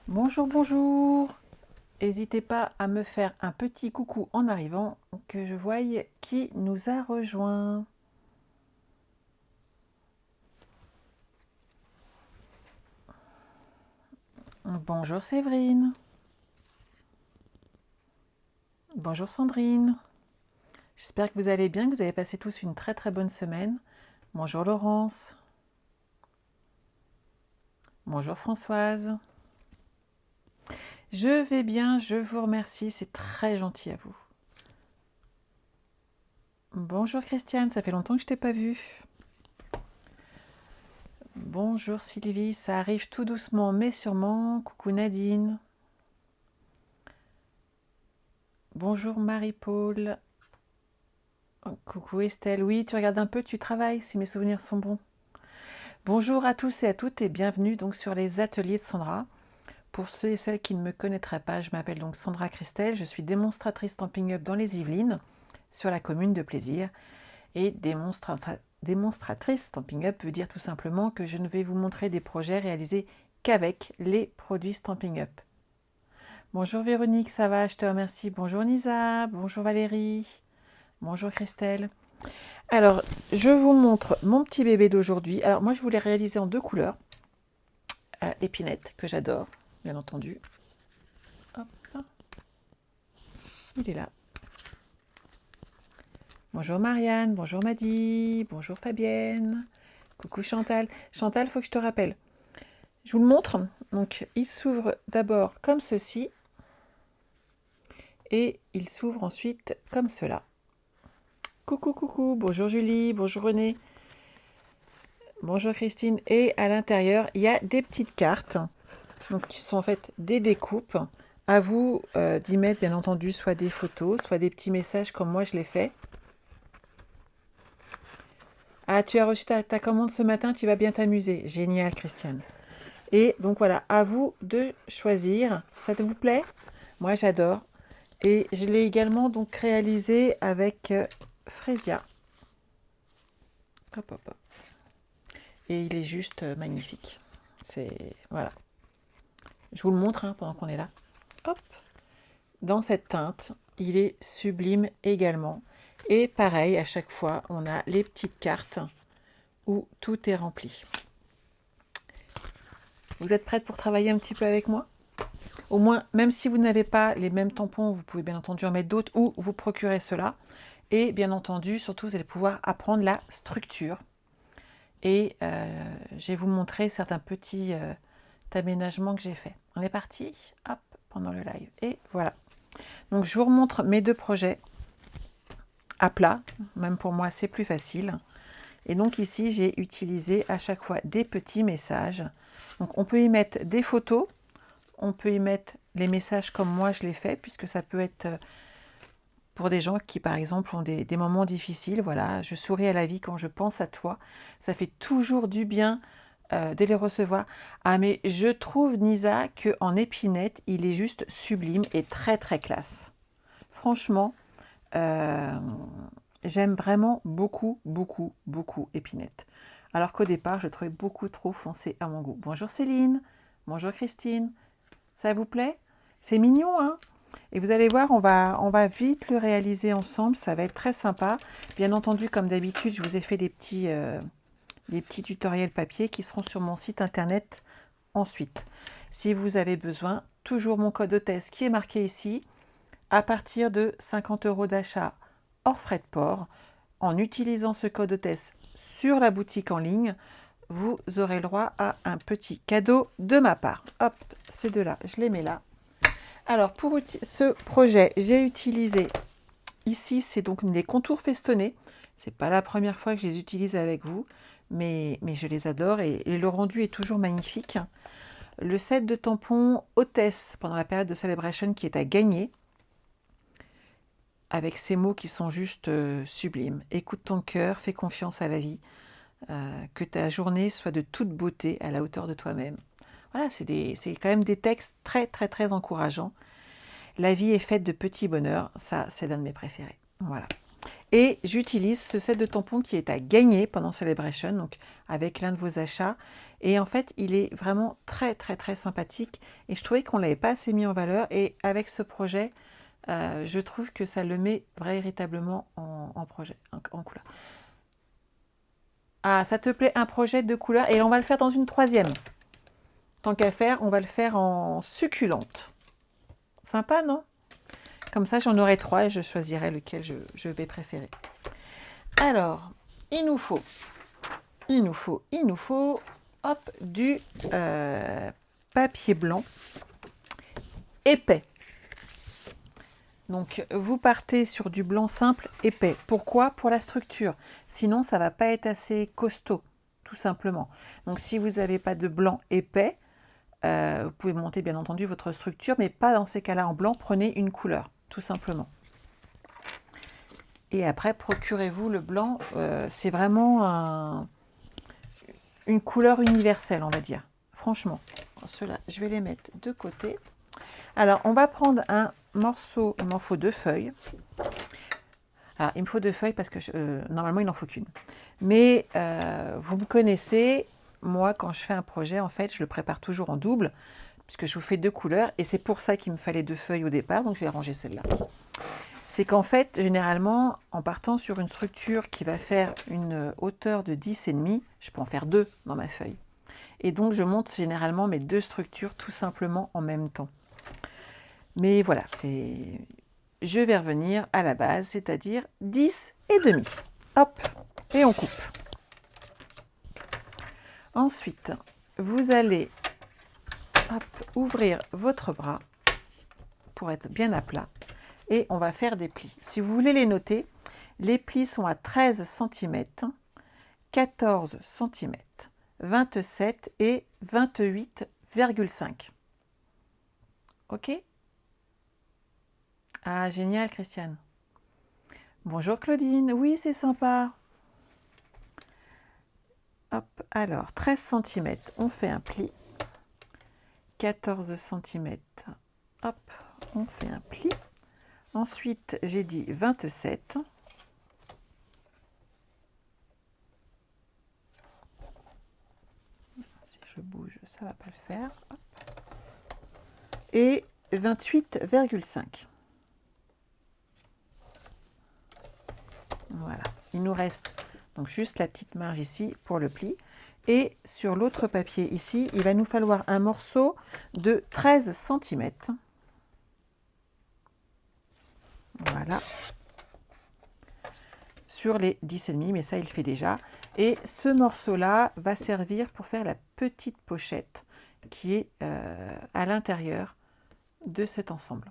Bonjour, bonjour. N'hésitez pas à me faire un petit coucou en arrivant, que je voie qui nous a rejoints. Bonjour Séverine. Bonjour Sandrine. J'espère que vous allez bien, que vous avez passé tous une très très bonne semaine. Bonjour Laurence. Bonjour Françoise. Je vais bien, je vous remercie, c'est très gentil à vous. Bonjour Christiane, ça fait longtemps que je t'ai pas vue. Bonjour Sylvie, ça arrive tout doucement mais sûrement. Coucou Nadine. Bonjour Marie-Paul. Coucou Estelle. Oui, tu regardes un peu, tu travailles, si mes souvenirs sont bons. Bonjour à tous et à toutes et bienvenue donc sur les ateliers de Sandra. Pour ceux et celles qui ne me connaîtraient pas, je m'appelle donc Sandra Christelle, je suis démonstratrice Stampin' Up dans les Yvelines, sur la commune de Plaisir. Et démonstratrice Stampin' Up veut dire tout simplement que je ne vais vous montrer des projets réalisés qu'avec les produits Stampin' Up. Bonjour Véronique, ça va, je te remercie. Bonjour Nisa, bonjour Valérie, bonjour Christelle. Alors, je vous montre mon petit bébé d'aujourd'hui. Alors, moi, je voulais réaliser en deux couleurs. Épinette, que j'adore, bien entendu. Hop, il est là. Bonjour Marianne, bonjour Maddy, bonjour Fabienne. Coucou Chantal. Chantal, il faut que je te rappelle. Je vous le montre. Donc, il s'ouvre d'abord comme ceci. Et il s'ouvre ensuite comme cela. Coucou, coucou. Bonjour Julie, bonjour René. Bonjour Christine. Et à l'intérieur, il y a des petites cartes. Donc, qui sont en fait des découpes. À vous d'y mettre, bien entendu, soit des photos, soit des petits messages comme moi je l'ai fait. Ah, tu as reçu ta commande ce matin, tu vas bien t'amuser. Génial, Christiane. Et donc voilà, à vous de choisir. Ça vous plaît? Moi, j'adore. Et je l'ai également donc réalisé avec Fresia. Hop, hop, hop. Et il est juste magnifique. C'est voilà. Je vous le montre hein, pendant qu'on est là. Hop. Dans cette teinte, il est sublime également. Et pareil, à chaque fois, on a les petites cartes où tout est rempli. Vous êtes prête pour travailler un petit peu avec moi? Au moins, même si vous n'avez pas les mêmes tampons, vous pouvez bien entendu en mettre d'autres ou vous procurer cela. Et bien entendu, surtout, vous allez pouvoir apprendre la structure. Et je vais vous montrer certains petits aménagements que j'ai fait. On est parti, hop, pendant le live. Et voilà. Donc, je vous remontre mes deux projets à plat. Même pour moi, c'est plus facile. Et donc ici, j'ai utilisé à chaque fois des petits messages. Donc on peut y mettre des photos, on peut y mettre les messages comme moi je l'ai fait, puisque ça peut être pour des gens qui par exemple ont des moments difficiles. Voilà, je souris à la vie quand je pense à toi. Ça fait toujours du bien de les recevoir. Ah mais je trouve Nisa qu'en épinette, il est juste sublime et très très classe. Franchement, j'aime vraiment beaucoup, beaucoup, beaucoup Épinette. Alors qu'au départ, je trouvais beaucoup trop foncé à mon goût. Bonjour Céline, bonjour Christine. Ça vous plaît? C'est mignon, hein? Et vous allez voir, on va vite le réaliser ensemble. Ça va être très sympa. Bien entendu, comme d'habitude, je vous ai fait des petits tutoriels papier qui seront sur mon site internet ensuite. Si vous avez besoin, toujours mon code hôtesse qui est marqué ici. À partir de 50 € d'achat hors frais de port, en utilisant ce code hôtesse sur la boutique en ligne, vous aurez le droit à un petit cadeau de ma part. Hop, ces deux-là, je les mets là. Alors, pour ce projet, j'ai utilisé, ici, c'est donc des contours festonnés. C'est pas la première fois que je les utilise avec vous, mais je les adore et le rendu est toujours magnifique. Le set de tampons hôtesse pendant la période de Celebration qui est à gagner, avec ces mots qui sont juste sublimes. Écoute ton cœur, fais confiance à la vie, que ta journée soit de toute beauté à la hauteur de toi-même. Voilà, c'est quand même des textes très très très encourageants. La vie est faite de petits bonheurs, ça c'est l'un de mes préférés. Voilà. Et j'utilise ce set de tampons qui est à gagner pendant Celebration, donc avec l'un de vos achats. Et en fait, il est vraiment très très très sympathique. Et je trouvais qu'on ne l'avait pas assez mis en valeur. Et avec ce projet, je trouve que ça le met véritablement en projet, en couleur. Ah, ça te plaît un projet de couleur? Et on va le faire dans une troisième. Tant qu'à faire, on va le faire en succulente. Sympa, non? Comme ça, j'en aurai 3 et je choisirai lequel je vais préférer. Alors, il nous faut, hop, du papier blanc épais. Donc, vous partez sur du blanc simple épais. Pourquoi? Pour la structure. Sinon, ça ne va pas être assez costaud, tout simplement. Donc, si vous n'avez pas de blanc épais, vous pouvez monter bien entendu votre structure, mais pas dans ces cas-là en blanc. Prenez une couleur, tout simplement. Et après, procurez-vous le blanc. C'est vraiment une couleur universelle, on va dire. Franchement, ceux-là, je vais les mettre de côté. Alors, on va prendre un morceau. Il m'en faut 2 feuilles. Alors, il me faut 2 feuilles parce que normalement, il n'en faut qu'une. Mais vous me connaissez. Moi, quand je fais un projet, en fait, je le prépare toujours en double, puisque je vous fais 2 couleurs. Et c'est pour ça qu'il me fallait 2 feuilles au départ. Donc, je vais ranger celle-là. C'est qu'en fait, généralement, en partant sur une structure qui va faire une hauteur de 10,5, je peux en faire 2 dans ma feuille. Et donc, je monte généralement mes 2 structures tout simplement en même temps. Mais voilà, je vais revenir à la base, c'est-à-dire 10,5. Hop, et on coupe. Ensuite, vous allez ouvrir votre bras pour être bien à plat. Et on va faire des plis. Si vous voulez les noter, les plis sont à 13 cm, 14 cm, 27 et 28,5. Ok? Ah, génial, Christiane. Bonjour, Claudine. Oui, c'est sympa. Hop, alors, 13 cm, on fait un pli. 14 cm, hop, on fait un pli. Ensuite, j'ai dit 27. Si je bouge, ça ne va pas le faire. Hop. Et 28,5. Voilà. Il nous reste donc juste la petite marge ici pour le pli. Et sur l'autre papier ici, il va nous falloir un morceau de 13 cm. Voilà. Sur les 10,5, mais ça, il fait déjà. Et ce morceau-là va servir pour faire la petite pochette qui est à l'intérieur de cet ensemble.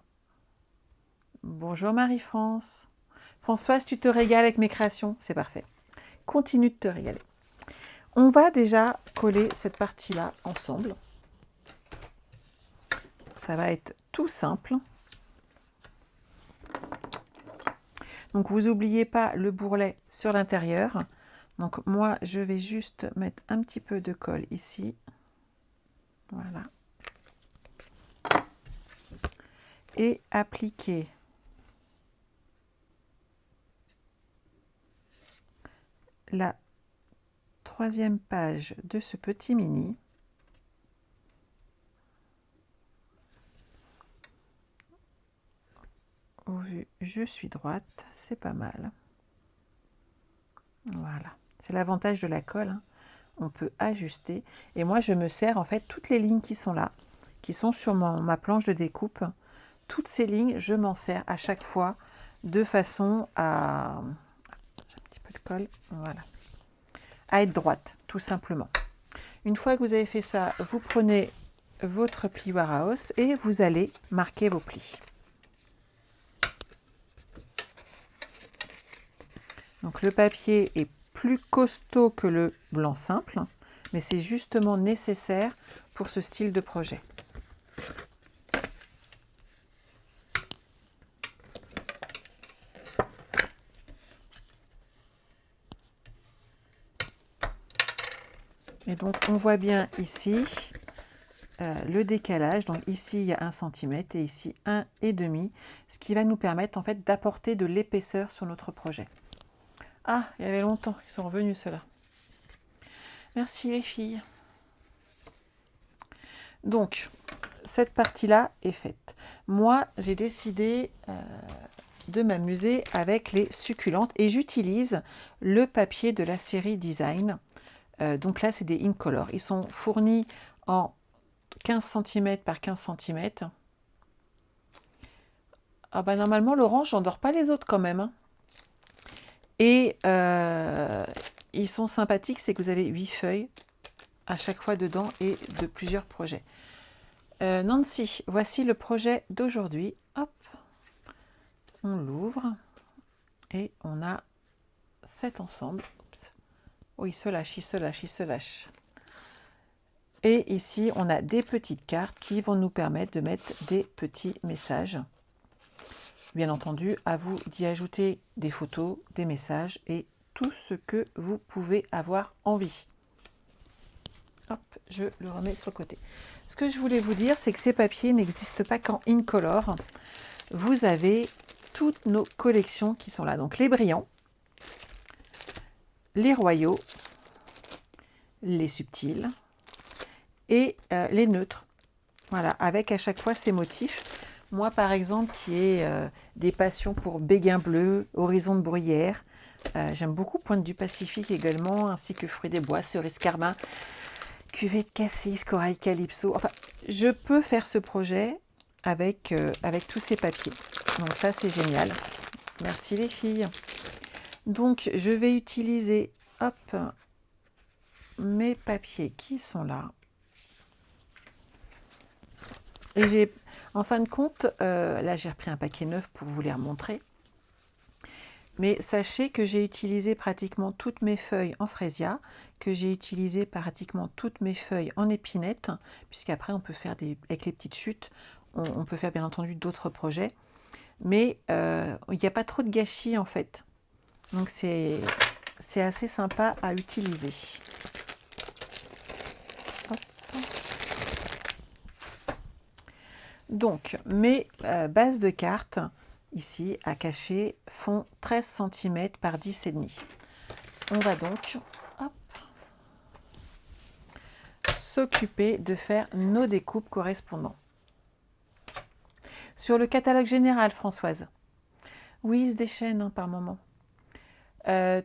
Bonjour Marie-France. Françoise, tu te régales avec mes créations, c'est parfait. Continue de te régaler. On va déjà coller cette partie-là ensemble. Ça va être tout simple. Donc, vous n'oubliez pas le bourrelet sur l'intérieur. Donc, moi, je vais juste mettre un petit peu de colle ici. Voilà. Et appliquer la 3e page de ce petit mini. Au vu, je suis droite, c'est pas mal. Voilà, c'est l'avantage de la colle, hein. On peut ajuster. Et moi, je me sers en fait toutes les lignes qui sont là, qui sont sur ma planche de découpe. Toutes ces lignes, je m'en sers à chaque fois de façon à... J'ai un petit peu de colle, voilà. À être droite, tout simplement. Une fois que vous avez fait ça, vous prenez votre plioir à os et vous allez marquer vos plis. Donc le papier est plus costaud que le blanc simple, mais c'est justement nécessaire pour ce style de projet. Et donc on voit bien ici le décalage. Donc ici il y a 1 cm et ici 1,5 cm, ce qui va nous permettre en fait d'apporter de l'épaisseur sur notre projet. Ah, il y avait longtemps, ils sont revenus ceux-là. Merci les filles. Donc, cette partie-là est faite. Moi, j'ai décidé de m'amuser avec les succulentes et j'utilise le papier de la série Design. Donc là, c'est des Incolor. Ils sont fournis en 15 cm par 15 cm. Ah bah normalement, l'orange, j'endors pas les autres quand même. Hein. Et ils sont sympathiques, c'est que vous avez 8 feuilles à chaque fois dedans et de plusieurs projets. Nancy, voici le projet d'aujourd'hui. Hop, on l'ouvre et on a 7 ensemble. Oups. Oh, il se lâche, il se lâche, il se lâche. Et ici, on a des petites cartes qui vont nous permettre de mettre des petits messages. Bien entendu, à vous d'y ajouter des photos, des messages et tout ce que vous pouvez avoir envie. Hop, je le remets sur le côté. Ce que je voulais vous dire, c'est que ces papiers n'existent pas qu'en Incolor. Vous avez toutes nos collections qui sont là. Donc les brillants, les royaux, les subtils et les neutres. Voilà, avec à chaque fois ces motifs. Moi, par exemple, qui ai des passions pour béguin bleu, horizon de bruyère. J'aime beaucoup Pointe du Pacifique également, ainsi que fruits des bois, cerise carmin, cuvée de cassis, corail calypso. Enfin, je peux faire ce projet avec tous ces papiers. Donc ça, c'est génial. Merci les filles. Donc, je vais utiliser, hop, mes papiers qui sont là. Et j'ai, en fin de compte, là j'ai repris un paquet neuf pour vous les remontrer. Mais sachez que j'ai utilisé pratiquement toutes mes feuilles en frésia, que j'ai utilisé pratiquement toutes mes feuilles en épinette, puisqu'après on peut faire avec les petites chutes, on peut faire bien entendu d'autres projets. Mais il n'y a pas trop de gâchis en fait. Donc c'est assez sympa à utiliser. Hop. Donc, mes bases de cartes, ici, à cacher, font 13 cm par 10,5. On va donc s'occuper de faire nos découpes correspondants. Sur le catalogue général, Françoise, oui, il se déchaîne par moment.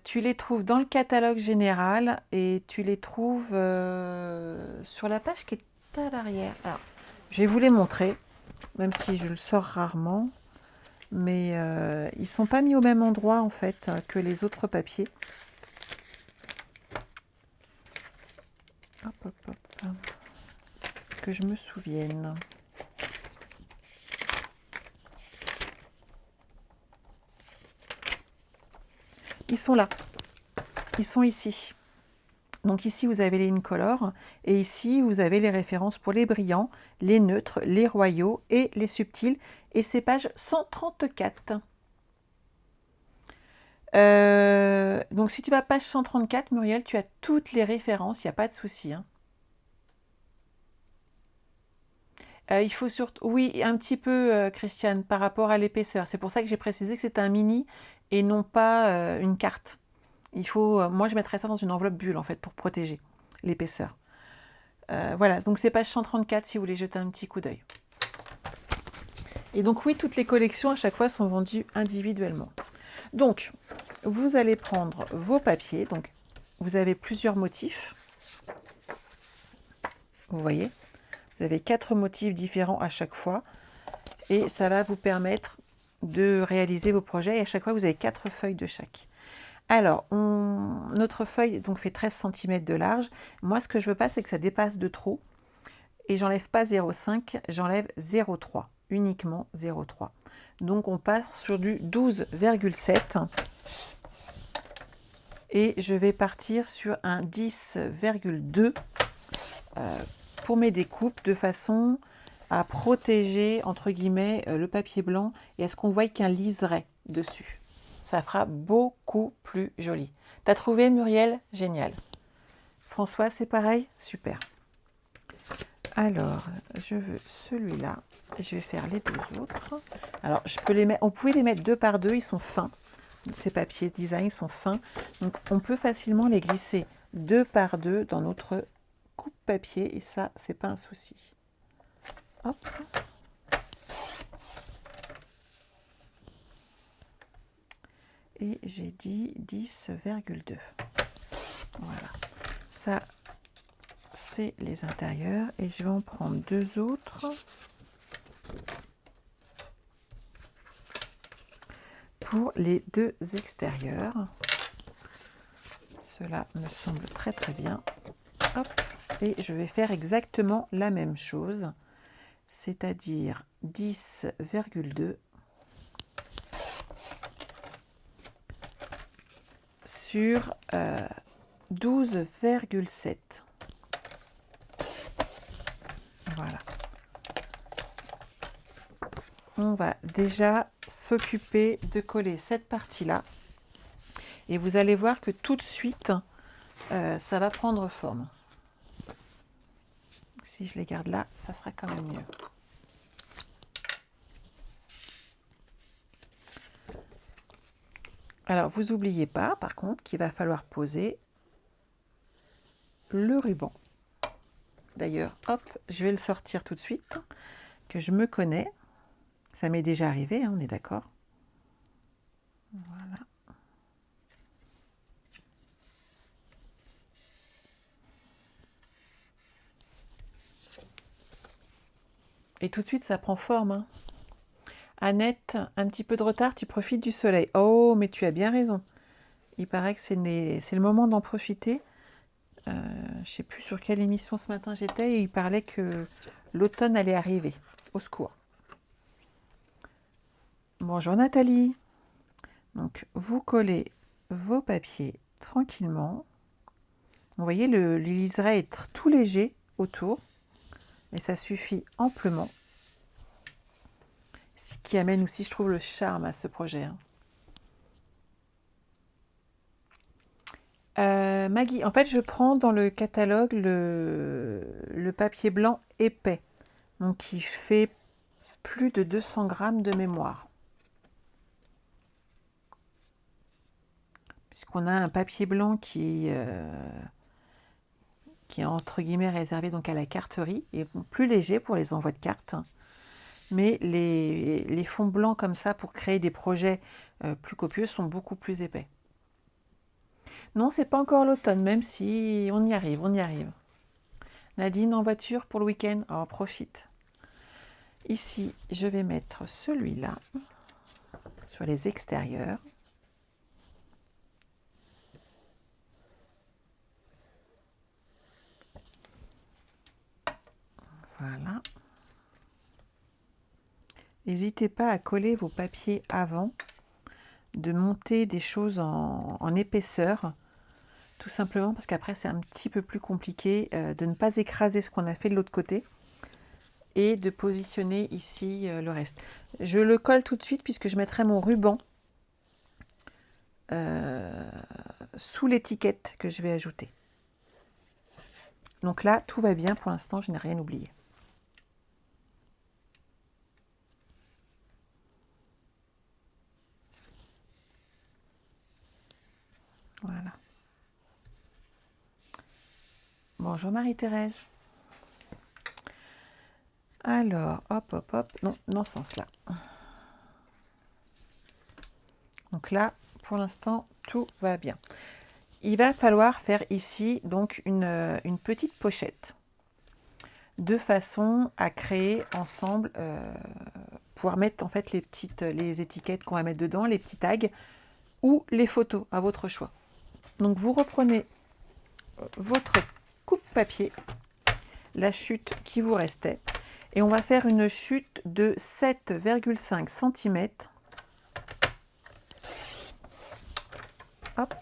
Tu les trouves dans le catalogue général et tu les trouves sur la page qui est à l'arrière. Alors, je vais vous les montrer, même si je le sors rarement. Mais ils ne sont pas mis au même endroit en fait que les autres papiers. Hop, hop, hop. Que je me souvienne. Ils sont là. Ils sont ici. Donc ici, vous avez les Incolor. Et ici, vous avez les références pour les brillants, les neutres, les royaux et les subtils. Et c'est page 134. Donc si tu vas page 134, Muriel, tu as toutes les références, il n'y a pas de souci. Hein. Il faut surtout, oui, un petit peu, Christiane, par rapport à l'épaisseur. C'est pour ça que j'ai précisé que c'est un mini et non pas une carte. Il faut, moi, je mettrais ça dans une enveloppe bulle, en fait, pour protéger l'épaisseur. Voilà, donc c'est page 134 si vous voulez jeter un petit coup d'œil. Et donc, oui, toutes les collections, à chaque fois, sont vendues individuellement. Donc, vous allez prendre vos papiers. Donc, vous avez plusieurs motifs. Vous voyez ? Vous avez 4 motifs différents à chaque fois et ça va vous permettre de réaliser vos projets. Et à chaque fois, vous avez 4 feuilles de chaque. Alors, notre feuille donc, fait 13 cm de large. Moi, ce que je veux pas, c'est que ça dépasse de trop. Et j'enlève pas 0,5, j'enlève 0,3, uniquement 0,3. Donc, on passe sur du 12,7. Et je vais partir sur un 10,2 pour mes découpes de façon à protéger entre guillemets le papier blanc et à ce qu'on voit qu'un liseré dessus. Ça fera beaucoup plus joli. T'as trouvé Muriel? Génial. François, c'est pareil? Super. Alors, je veux celui-là. Je vais faire les deux autres. Alors, je peux les mettre, on pouvait les mettre 2 par 2, ils sont fins. Ces papiers design sont fins, donc on peut facilement les glisser 2 par 2 dans notre coupe-papier et ça, c'est pas un souci. Hop. Et j'ai dit 10,2. Voilà. Ça, c'est les intérieurs et je vais en prendre 2 autres pour les 2 extérieurs. Cela me semble très très bien. Hop. Et je vais faire exactement la même chose, c'est-à-dire 10,2 sur 12,7. Voilà. On va déjà s'occuper de coller cette partie-là. Et vous allez voir que tout de suite, ça va prendre forme. Si je les garde là, ça sera quand même mieux. Alors, vous n'oubliez pas, par contre, qu'il va falloir poser le ruban. D'ailleurs, hop, je vais le sortir tout de suite, que je me connais. Ça m'est déjà arrivé, hein, on est d'accord. Voilà. Et tout de suite, ça prend forme. Hein. Annette, un petit peu de retard, tu profites du soleil. Oh, mais tu as bien raison. Il paraît que c'est le moment d'en profiter. Je ne sais plus sur quelle émission ce matin j'étais et il parlait que l'automne allait arriver. Au secours. Bonjour Nathalie. Donc, vous collez vos papiers tranquillement. Vous voyez, le liseré est tout léger autour et ça suffit amplement. Ce qui amène aussi, je trouve, le charme à ce projet. Hein. Maggie, en fait, je prends dans le catalogue le papier blanc épais, donc il fait plus de 200 grammes de mémoire. Puisqu'on a un papier blanc qui est entre guillemets réservé donc à la carterie et plus léger pour les envois de cartes. Mais les fonds blancs comme ça pour créer des projets plus copieux sont beaucoup plus épais. Non, c'est pas encore l'automne, même si on y arrive, on y arrive. Nadine en voiture pour le week-end, oh, profite. Ici, je vais mettre celui-là sur les extérieurs. Voilà. N'hésitez pas à coller vos papiers avant, de monter des choses en épaisseur, tout simplement parce qu'après c'est un petit peu plus compliqué de ne pas écraser ce qu'on a fait de l'autre côté et de positionner ici le reste. Je le colle tout de suite puisque je mettrai mon ruban sous l'étiquette que je vais ajouter. Donc là, tout va bien pour l'instant, je n'ai rien oublié. Voilà. Bonjour Marie-Thérèse. Alors, hop, hop, hop. Non, dans ce sens-là. Donc là, pour l'instant, tout va bien. Il va falloir faire ici donc une petite pochette de façon à créer ensemble, pouvoir mettre en fait les étiquettes qu'on va mettre dedans, les petits tags ou les photos à votre choix. Donc vous reprenez votre coupe-papier, la chute qui vous restait, et on va faire une chute de 7,5 cm. Hop,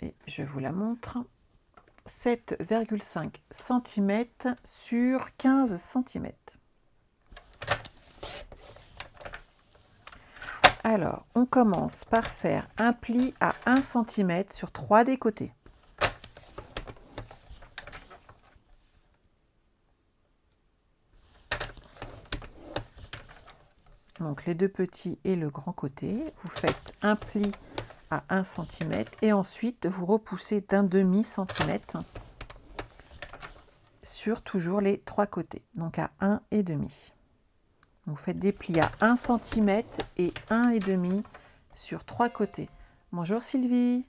et je vous la montre. 7,5 cm sur 15 cm. Alors, on commence par faire un pli à 1 cm sur 3 des côtés. Donc les deux petits et le grand côté. Vous faites un pli à 1 cm et ensuite vous repoussez d'1/2 cm sur toujours les 3 côtés. Donc à 1,5. Vous faites des plis à 1 cm et 1,5 sur 3 côtés. Bonjour Sylvie.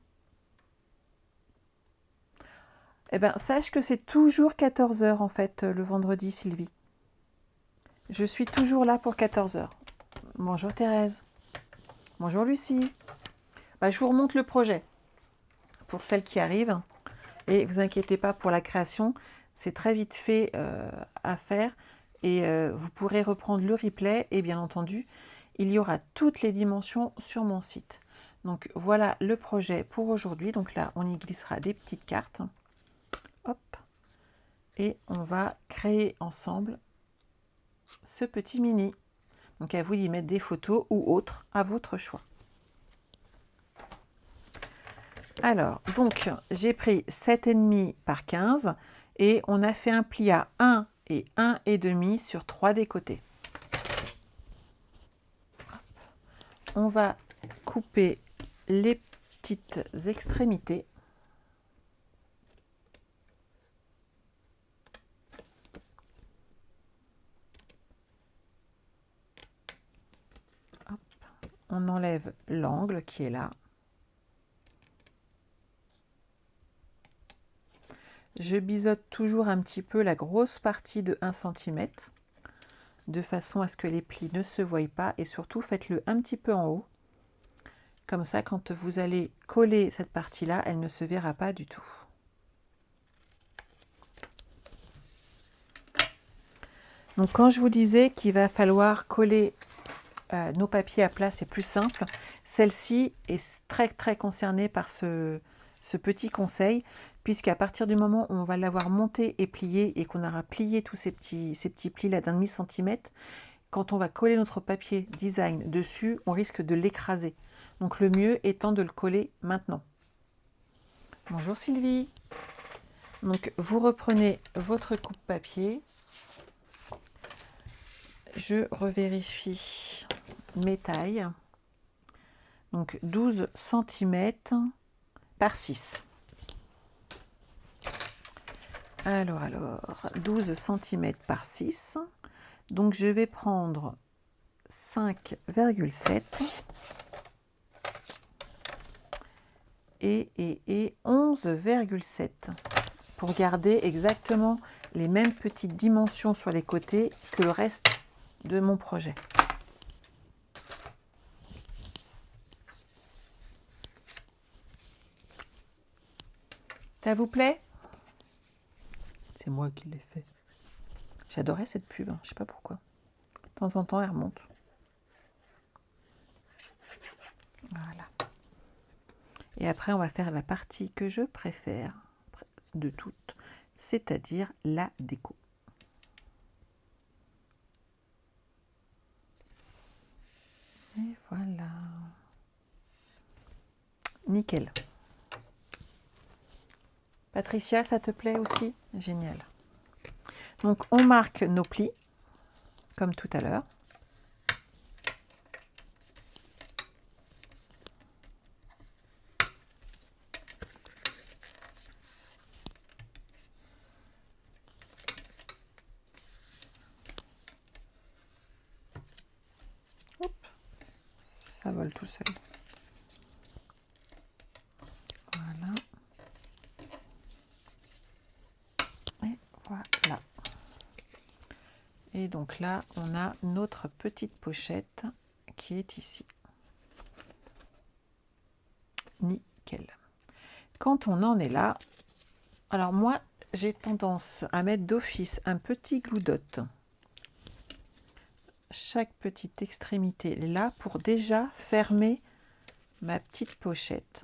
Eh bien, sache que c'est toujours 14 h en fait, le vendredi, Sylvie. Je suis toujours là pour 14 h. Bonjour Thérèse. Bonjour Lucie. Bah, je vous remonte le projet pour celles qui arrivent. Et vous inquiétez pas pour la création, c'est très vite fait à faire. Et vous pourrez reprendre le replay. Et bien entendu, il y aura toutes les dimensions sur mon site. Donc voilà le projet pour aujourd'hui. Donc là, on y glissera des petites cartes. Hop. Et on va créer ensemble ce petit mini. Donc à vous d'y mettre des photos ou autres, à votre choix. Alors, donc j'ai pris 7,5 par 15 et on a fait un pli à 1 et 1,5 sur 3 des côtés. On va couper les petites extrémités. Hop. On enlève l'angle qui est là. Je biseaute toujours un petit peu la grosse partie de 1 cm, de façon à ce que les plis ne se voient pas, et surtout faites-le un petit peu en haut. Comme ça, quand vous allez coller cette partie-là, elle ne se verra pas du tout. Donc quand je vous disais qu'il va falloir coller nos papiers à plat, c'est plus simple. Celle-ci est très très concernée par ce petit conseil, puisqu'à partir du moment où on va l'avoir monté et plié et qu'on aura plié tous ces petits plis là d'1/2 centimètre, quand on va coller notre papier design dessus, on risque de l'écraser. Donc le mieux étant de le coller maintenant. Bonjour Sylvie. Donc vous reprenez votre coupe papier. Je revérifie mes tailles. Donc 12 cm par 6. Alors, 12 cm par 6. Donc je vais prendre 5,7 et 11,7 pour garder exactement les mêmes petites dimensions sur les côtés que le reste de mon projet. Ça vous plaît? C'est moi qui l'ai fait. J'adorais cette pub, hein, je sais pas pourquoi. De temps en temps, elle remonte. Voilà. Et après, on va faire la partie que je préfère de toutes, c'est-à-dire la déco. Et voilà. Nickel. Patricia, ça te plaît aussi? Génial. Donc, on marque nos plis, comme tout à l'heure. Hop, ça vole tout seul. Voilà. Et voilà. Et donc là, on a notre petite pochette qui est ici. Nickel. Quand on en est là, alors moi, j'ai tendance à mettre d'office un petit glue dot. Chaque petite extrémité là pour déjà fermer ma petite pochette.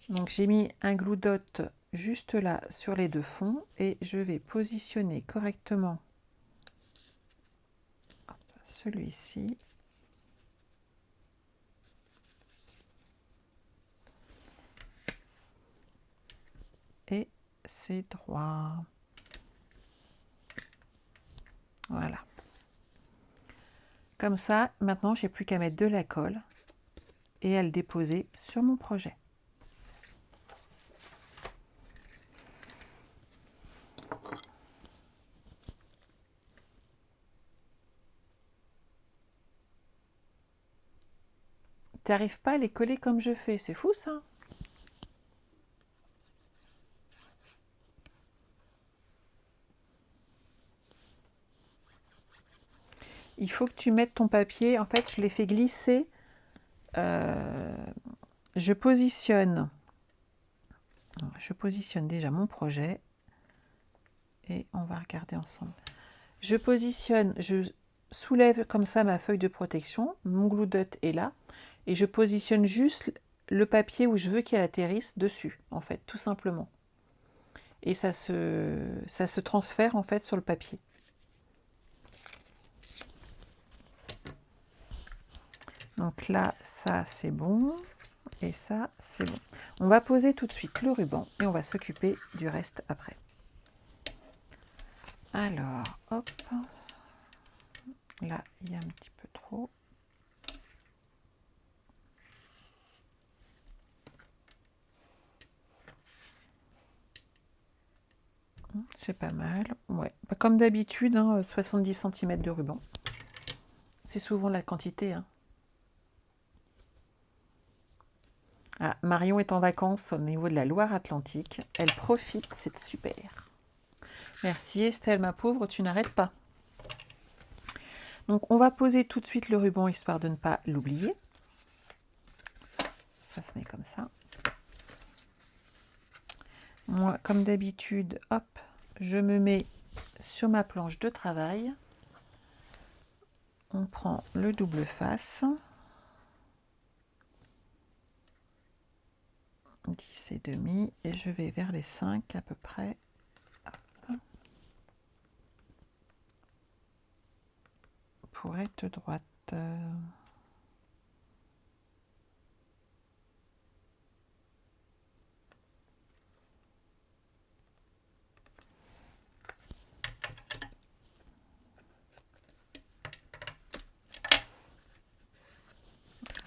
Donc j'ai mis un glue dot juste là sur les deux fonds et je vais positionner correctement celui-ci. Et c'est droit. Voilà. Comme ça, maintenant, j'ai plus qu'à mettre de la colle et à le déposer sur mon projet. T'arrives pas à les coller comme je fais, c'est fou ça. Il faut que tu mettes ton papier, en fait je l'ai fait glisser, je positionne déjà mon projet et on va regarder ensemble. Je soulève comme ça ma feuille de protection, mon glue dot est là, et je positionne juste le papier où je veux qu'il atterrisse dessus, en fait, tout simplement. Et ça se transfère en fait sur le papier. Donc là, ça c'est bon, et ça c'est bon. On va poser tout de suite le ruban et on va s'occuper du reste après. Alors, hop, là il y a un petit peu trop. C'est pas mal, ouais. Comme d'habitude, hein, 70 cm de ruban. C'est souvent la quantité. Hein. Ah, Marion est en vacances au niveau de la Loire-Atlantique. Elle profite, c'est super. Merci Estelle, ma pauvre, tu n'arrêtes pas. Donc on va poser tout de suite le ruban histoire de ne pas l'oublier. Ça se met comme ça. Moi, comme d'habitude, hop, je me mets sur ma planche de travail. On prend le double face. 10 et demi et je vais vers les 5 à peu près. Hop. Pour être droite.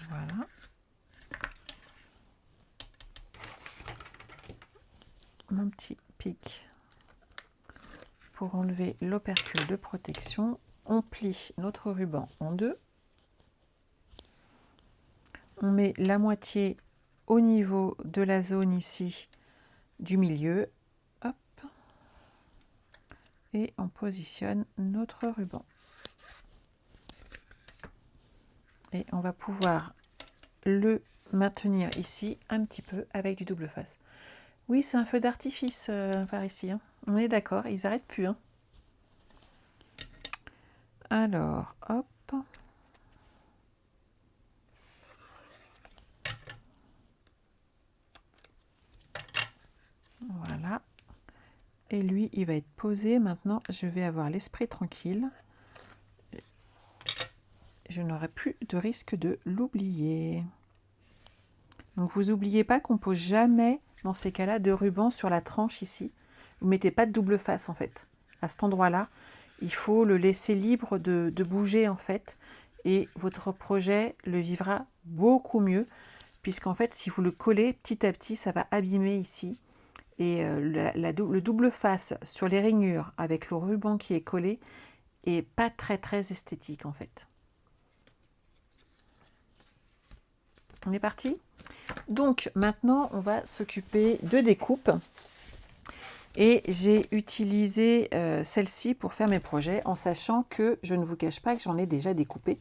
Voilà. Mon petit pic pour enlever l'opercule de protection. On plie notre ruban en deux. On met la moitié au niveau de la zone ici du milieu. Hop. Et on positionne notre ruban. Et on va pouvoir le maintenir ici un petit peu avec du double face. Oui, c'est un feu d'artifice par ici. Hein. On est d'accord, ils n'arrêtent plus. Hein. Alors, hop. Voilà. Et lui, il va être posé. Maintenant, je vais avoir l'esprit tranquille. Je n'aurai plus de risque de l'oublier. Donc, vous n'oubliez pas qu'on ne pose jamais, dans ces cas-là, de ruban sur la tranche ici. Vous ne mettez pas de double face, en fait. À cet endroit-là, il faut le laisser libre de bouger, en fait. Et votre projet le vivra beaucoup mieux, puisqu'en fait, si vous le collez petit à petit, ça va abîmer ici. Et le double face sur les rainures avec le ruban qui est collé est pas très très esthétique en fait. On est parti? Donc maintenant on va s'occuper de découpe. Et j'ai utilisé celle-ci pour faire mes projets en sachant que je ne vous cache pas que j'en ai déjà découpé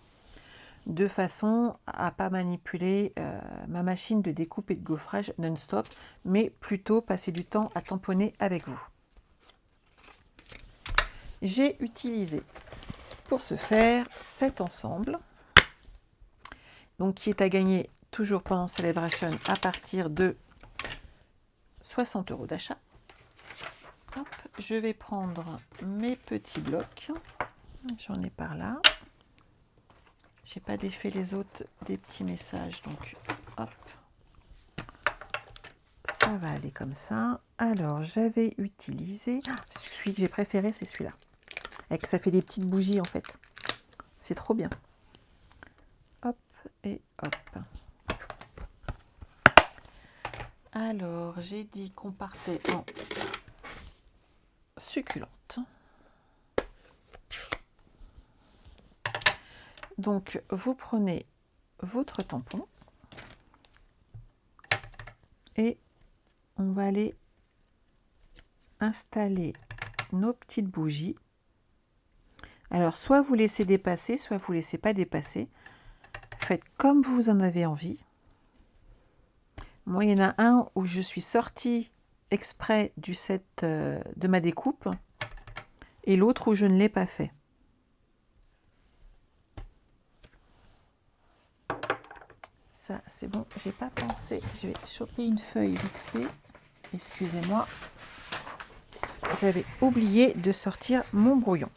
de façon à pas manipuler ma machine de découpe et de gaufrage non-stop, mais plutôt passer du temps à tamponner avec vous. J'ai utilisé pour ce faire cet ensemble, donc qui est à gagner toujours pendant Celebration à partir de 60 € d'achat. Je vais prendre mes petits blocs, j'en ai par là. J'ai pas défait les autres des petits messages, donc hop, ça va aller comme ça. Alors j'avais utilisé, celui que j'ai préféré, c'est celui-là, avec ça fait des petites bougies en fait, c'est trop bien. et hop. Alors, j'ai dit qu'on partait en succulente. Donc, vous prenez votre tampon et on va aller installer nos petites bougies. Alors, soit vous laissez dépasser, soit vous ne laissez pas dépasser. Faites comme vous en avez envie. Moi, il y en a un où je suis sortie exprès du set de ma découpe et l'autre où je ne l'ai pas fait. Ça, c'est bon, j'ai pas pensé. Je vais choper une feuille vite fait. Excusez-moi. J'avais oublié de sortir mon brouillon.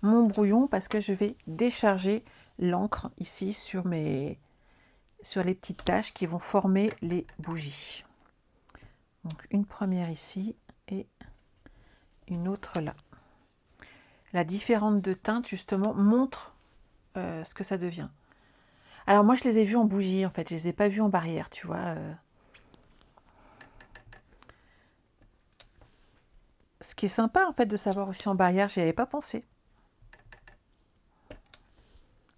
Mon brouillon parce que je vais décharger l'encre ici sur les petites taches qui vont former les bougies. Donc une première ici et une autre là. La différence de teinte justement montre ce que ça devient. Alors moi je les ai vus en bougie en fait, je les ai pas vus en barrière, tu vois. Ce qui est sympa en fait de savoir aussi en barrière, j'y avais pas pensé.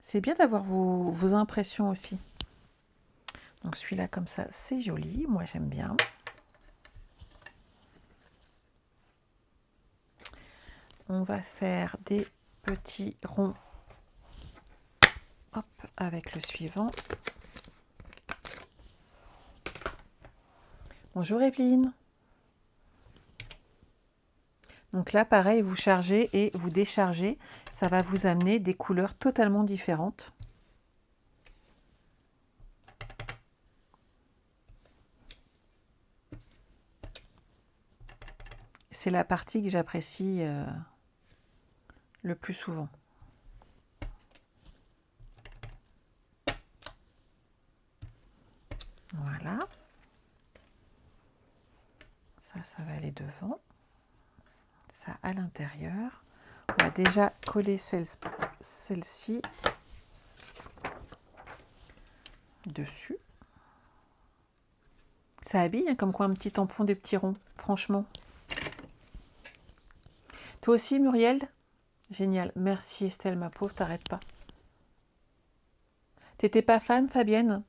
C'est bien d'avoir vos impressions aussi. Donc celui-là comme ça, c'est joli, moi j'aime bien. On va faire des petits ronds. Hop, avec le suivant. Bonjour Evelyne. Donc là, pareil, vous chargez et vous déchargez. Ça va vous amener des couleurs totalement différentes. C'est la partie que j'apprécie le plus souvent. Voilà. Ça va aller devant. Ça à l'intérieur. On va déjà coller celle-ci dessus. Ça habille, hein, comme quoi un petit tampon, des petits ronds, franchement. Toi aussi, Muriel? Génial. Merci Estelle, ma pauvre, t'arrêtes pas. T'étais pas fan, Fabienne?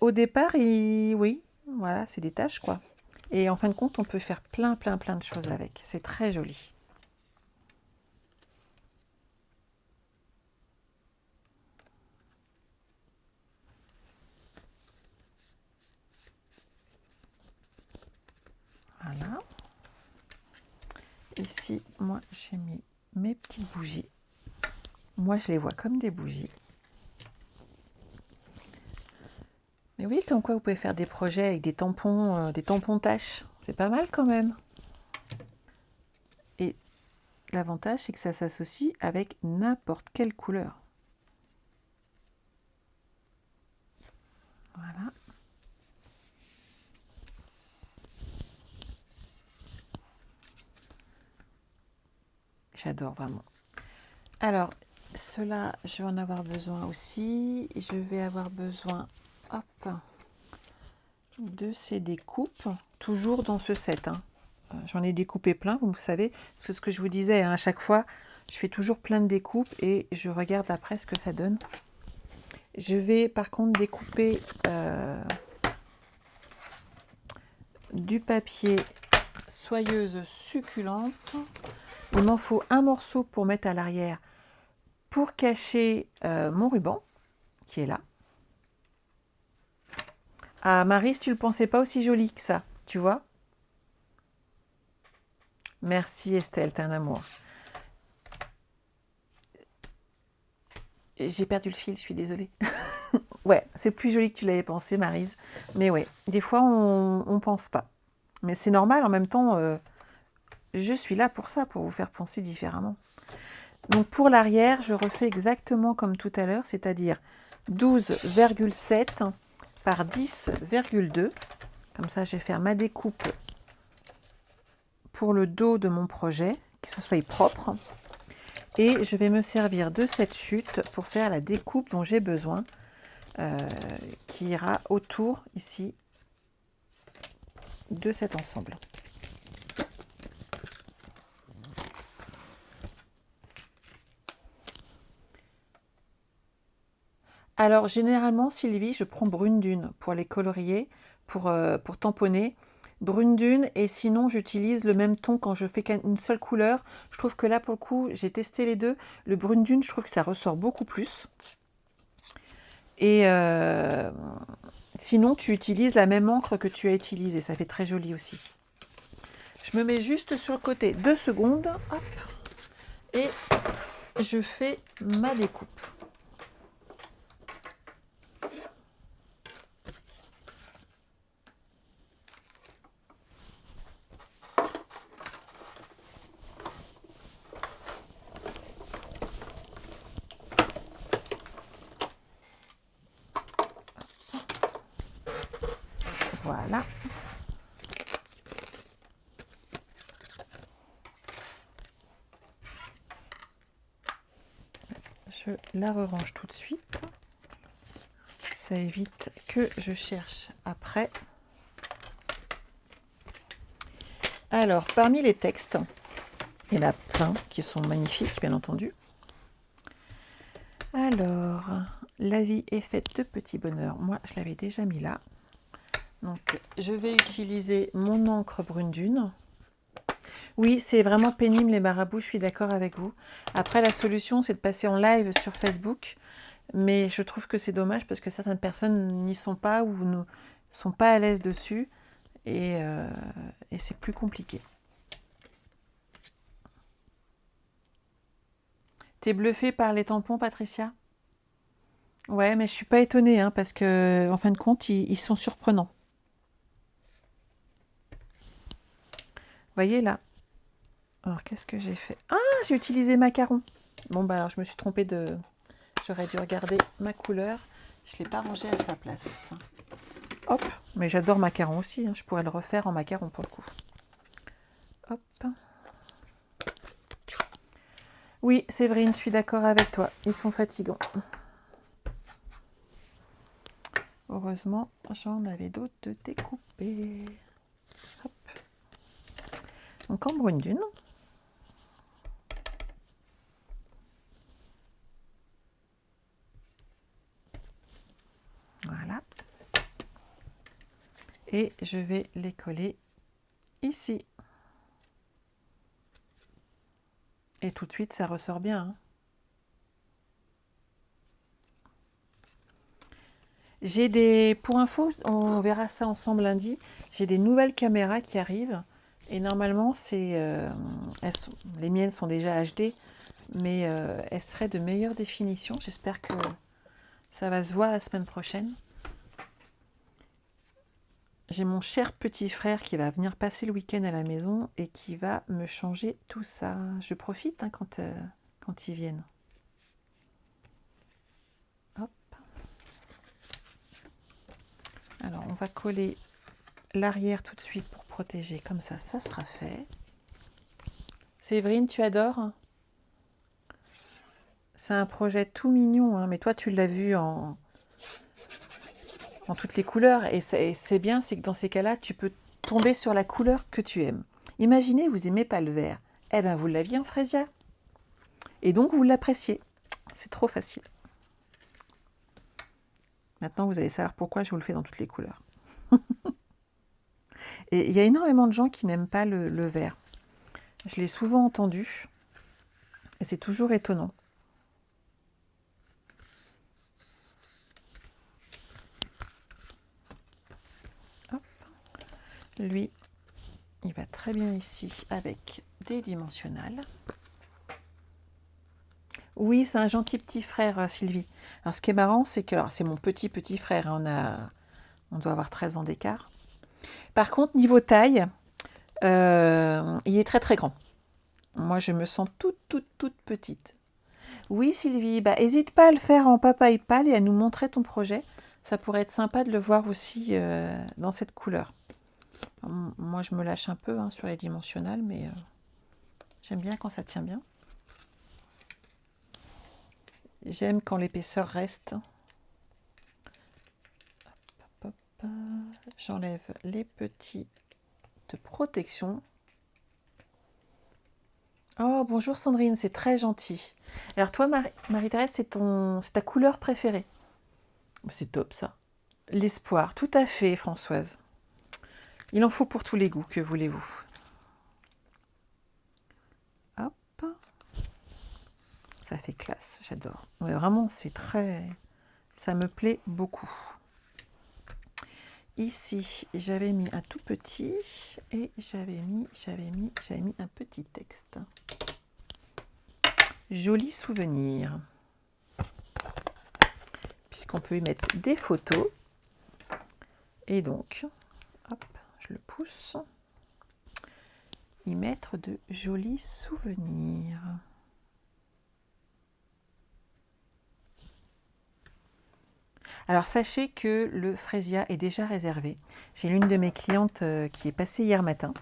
Au départ, oui, voilà, c'est des taches, quoi. Et en fin de compte, on peut faire plein de choses avec. C'est très joli. Voilà. Ici, moi, j'ai mis mes petites bougies. Moi, je les vois comme des bougies. Mais oui, comme quoi vous pouvez faire des projets avec des tampons taches. C'est pas mal quand même. Et l'avantage, c'est que ça s'associe avec n'importe quelle couleur. Voilà. J'adore vraiment. Alors, cela, je vais en avoir besoin aussi. Je vais avoir besoin, hop, de ces découpes, toujours dans ce set. Hein. J'en ai découpé plein, vous savez. C'est ce que je vous disais, hein, à chaque fois, je fais toujours plein de découpes et je regarde après ce que ça donne. Je vais par contre découper du papier soyeuse succulente. Il m'en faut un morceau pour mettre à l'arrière pour cacher mon ruban qui est là. Ah Maryse, tu ne le pensais pas aussi joli que ça, tu vois? Merci Estelle, t'es un amour. J'ai perdu le fil, je suis désolée. Ouais, c'est plus joli que tu l'avais pensé, Maryse. Mais ouais, des fois, on ne pense pas. Mais c'est normal, en même temps, je suis là pour ça, pour vous faire penser différemment. Donc pour l'arrière, je refais exactement comme tout à l'heure, c'est-à-dire 12,7 par 10,2. Comme ça, je vais faire ma découpe pour le dos de mon projet, que ce soit propre. Et je vais me servir de cette chute pour faire la découpe dont j'ai besoin, qui ira autour ici de cet ensemble. Alors généralement Sylvie, je prends brune dune pour les colorier, pour tamponner. Brune dune, et sinon j'utilise le même ton quand je fais qu'une seule couleur. Je trouve que là pour le coup, j'ai testé les deux. Le brune dune, je trouve que ça ressort beaucoup plus. Et sinon tu utilises la même encre que tu as utilisée, ça fait très joli aussi. Je me mets juste sur le côté 2 secondes, hop, et je fais ma découpe. Voilà. Je la rerange tout de suite. Ça évite que je cherche après. Alors, parmi les textes, il y en a plein qui sont magnifiques, bien entendu. Alors, la vie est faite de petits bonheurs. Moi, je l'avais déjà mis là. Donc, je vais utiliser mon encre brune dune. Oui, c'est vraiment pénible les marabouts, je suis d'accord avec vous. Après, la solution, c'est de passer en live sur Facebook. Mais je trouve que c'est dommage parce que certaines personnes n'y sont pas ou ne sont pas à l'aise dessus. Et c'est plus compliqué. T'es bluffée par les tampons, Patricia? Ouais, mais je suis pas étonnée, hein, parce que en fin de compte, ils sont surprenants. Vous voyez là? Alors, qu'est-ce que j'ai fait? Ah, j'ai utilisé macaron. Bon, bah alors, je me suis trompée de... J'aurais dû regarder ma couleur. Je ne l'ai pas rangé à sa place. Hop, mais j'adore macaron aussi, hein. Je pourrais le refaire en macaron pour le coup. Hop. Oui, Séverine, je suis d'accord avec toi. Ils sont fatigants. Heureusement, j'en avais d'autres de découper. Hop. Donc en brune dune. Voilà. Et je vais les coller ici. Et tout de suite, ça ressort bien, hein. J'ai des... Pour info, on verra ça ensemble lundi. J'ai des nouvelles caméras qui arrivent. Et normalement, les miennes sont déjà HD. Mais elles seraient de meilleure définition. J'espère que ça va se voir la semaine prochaine. J'ai mon cher petit frère qui va venir passer le week-end à la maison et qui va me changer tout ça. Je profite, hein, quand ils viennent. Hop. Alors, on va coller l'arrière tout de suite pour protéger. Comme ça sera fait. Séverine, tu adores? C'est un projet tout mignon, hein, mais toi, tu l'as vu en toutes les couleurs. Et c'est bien, c'est que dans ces cas-là, tu peux tomber sur la couleur que tu aimes. Imaginez, vous n'aimez pas le vert. Eh bien, vous l'aviez en frésia. Et donc, vous l'appréciez. C'est trop facile. Maintenant, vous allez savoir pourquoi je vous le fais dans toutes les couleurs. Et il y a énormément de gens qui n'aiment pas le vert. Je l'ai souvent entendu. Et c'est toujours étonnant. Hop. Lui, il va très bien ici avec des dimensionnels. Oui, c'est un gentil petit frère, Sylvie. Alors, ce qui est marrant, c'est que c'est mon petit frère. Hein, on doit avoir 13 ans d'écart. Par contre, niveau taille, il est très grand. Moi, je me sens toute petite. Oui, Sylvie, hésite pas à le faire en papa et pâle et à nous montrer ton projet. Ça pourrait être sympa de le voir aussi dans cette couleur. Moi, je me lâche un peu, hein, sur les dimensionnels, mais j'aime bien quand ça tient bien. J'aime quand l'épaisseur reste. J'enlève les petites protections. Oh, bonjour Sandrine, c'est très gentil. Alors toi, Marie-Thérèse, c'est ta couleur préférée. C'est top ça. L'espoir, tout à fait, Françoise. Il en faut pour tous les goûts, que voulez-vous? Hop. Ça fait classe, j'adore. Ouais, vraiment, c'est très... Ça me plaît beaucoup. Ici, j'avais mis un tout petit et j'avais mis un petit texte. Joli souvenir. Puisqu'on peut y mettre des photos. Et donc, hop, je le pousse. Y mettre de jolis souvenirs. Alors sachez que le Freesia est déjà réservé. J'ai l'une de mes clientes qui est passée hier matin.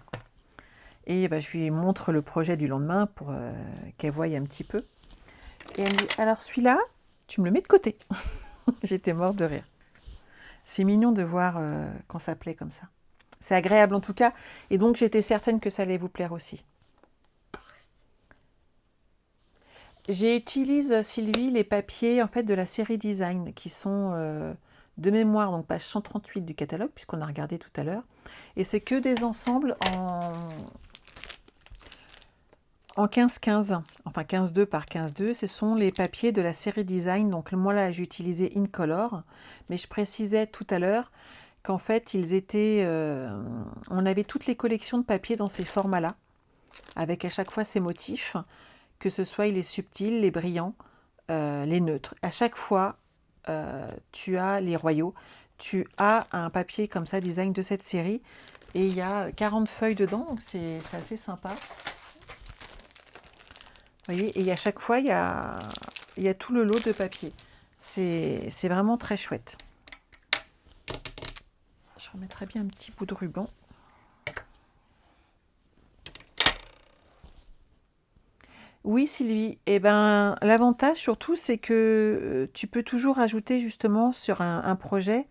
Et je lui montre le projet du lendemain pour qu'elle voie un petit peu. Et elle me dit, alors celui-là, tu me le mets de côté. J'étais morte de rire. C'est mignon de voir quand ça plaît comme ça. C'est agréable en tout cas. Et donc j'étais certaine que ça allait vous plaire aussi. J'utilise, Sylvie, les papiers en fait de la série Design qui sont de mémoire, donc page 138 du catalogue, puisqu'on a regardé tout à l'heure. Et c'est que des ensembles en 15-15, enfin 15-2 par 15-2. Ce sont les papiers de la série Design. Donc moi là, j'ai utilisé Incolor, mais je précisais tout à l'heure qu'en fait, ils étaient, on avait toutes les collections de papiers dans ces formats-là, avec à chaque fois ces motifs, que ce soit les subtils, les brillants, les neutres. À chaque fois, tu as les royaux, tu as un papier comme ça, design de cette série, et il y a 40 feuilles dedans, donc c'est assez sympa. Vous voyez, et à chaque fois, il y a tout le lot de papier. C'est vraiment très chouette. Je remettrai bien un petit bout de ruban. Oui, Sylvie. Eh ben, l'avantage surtout, c'est que tu peux toujours ajouter justement sur un projet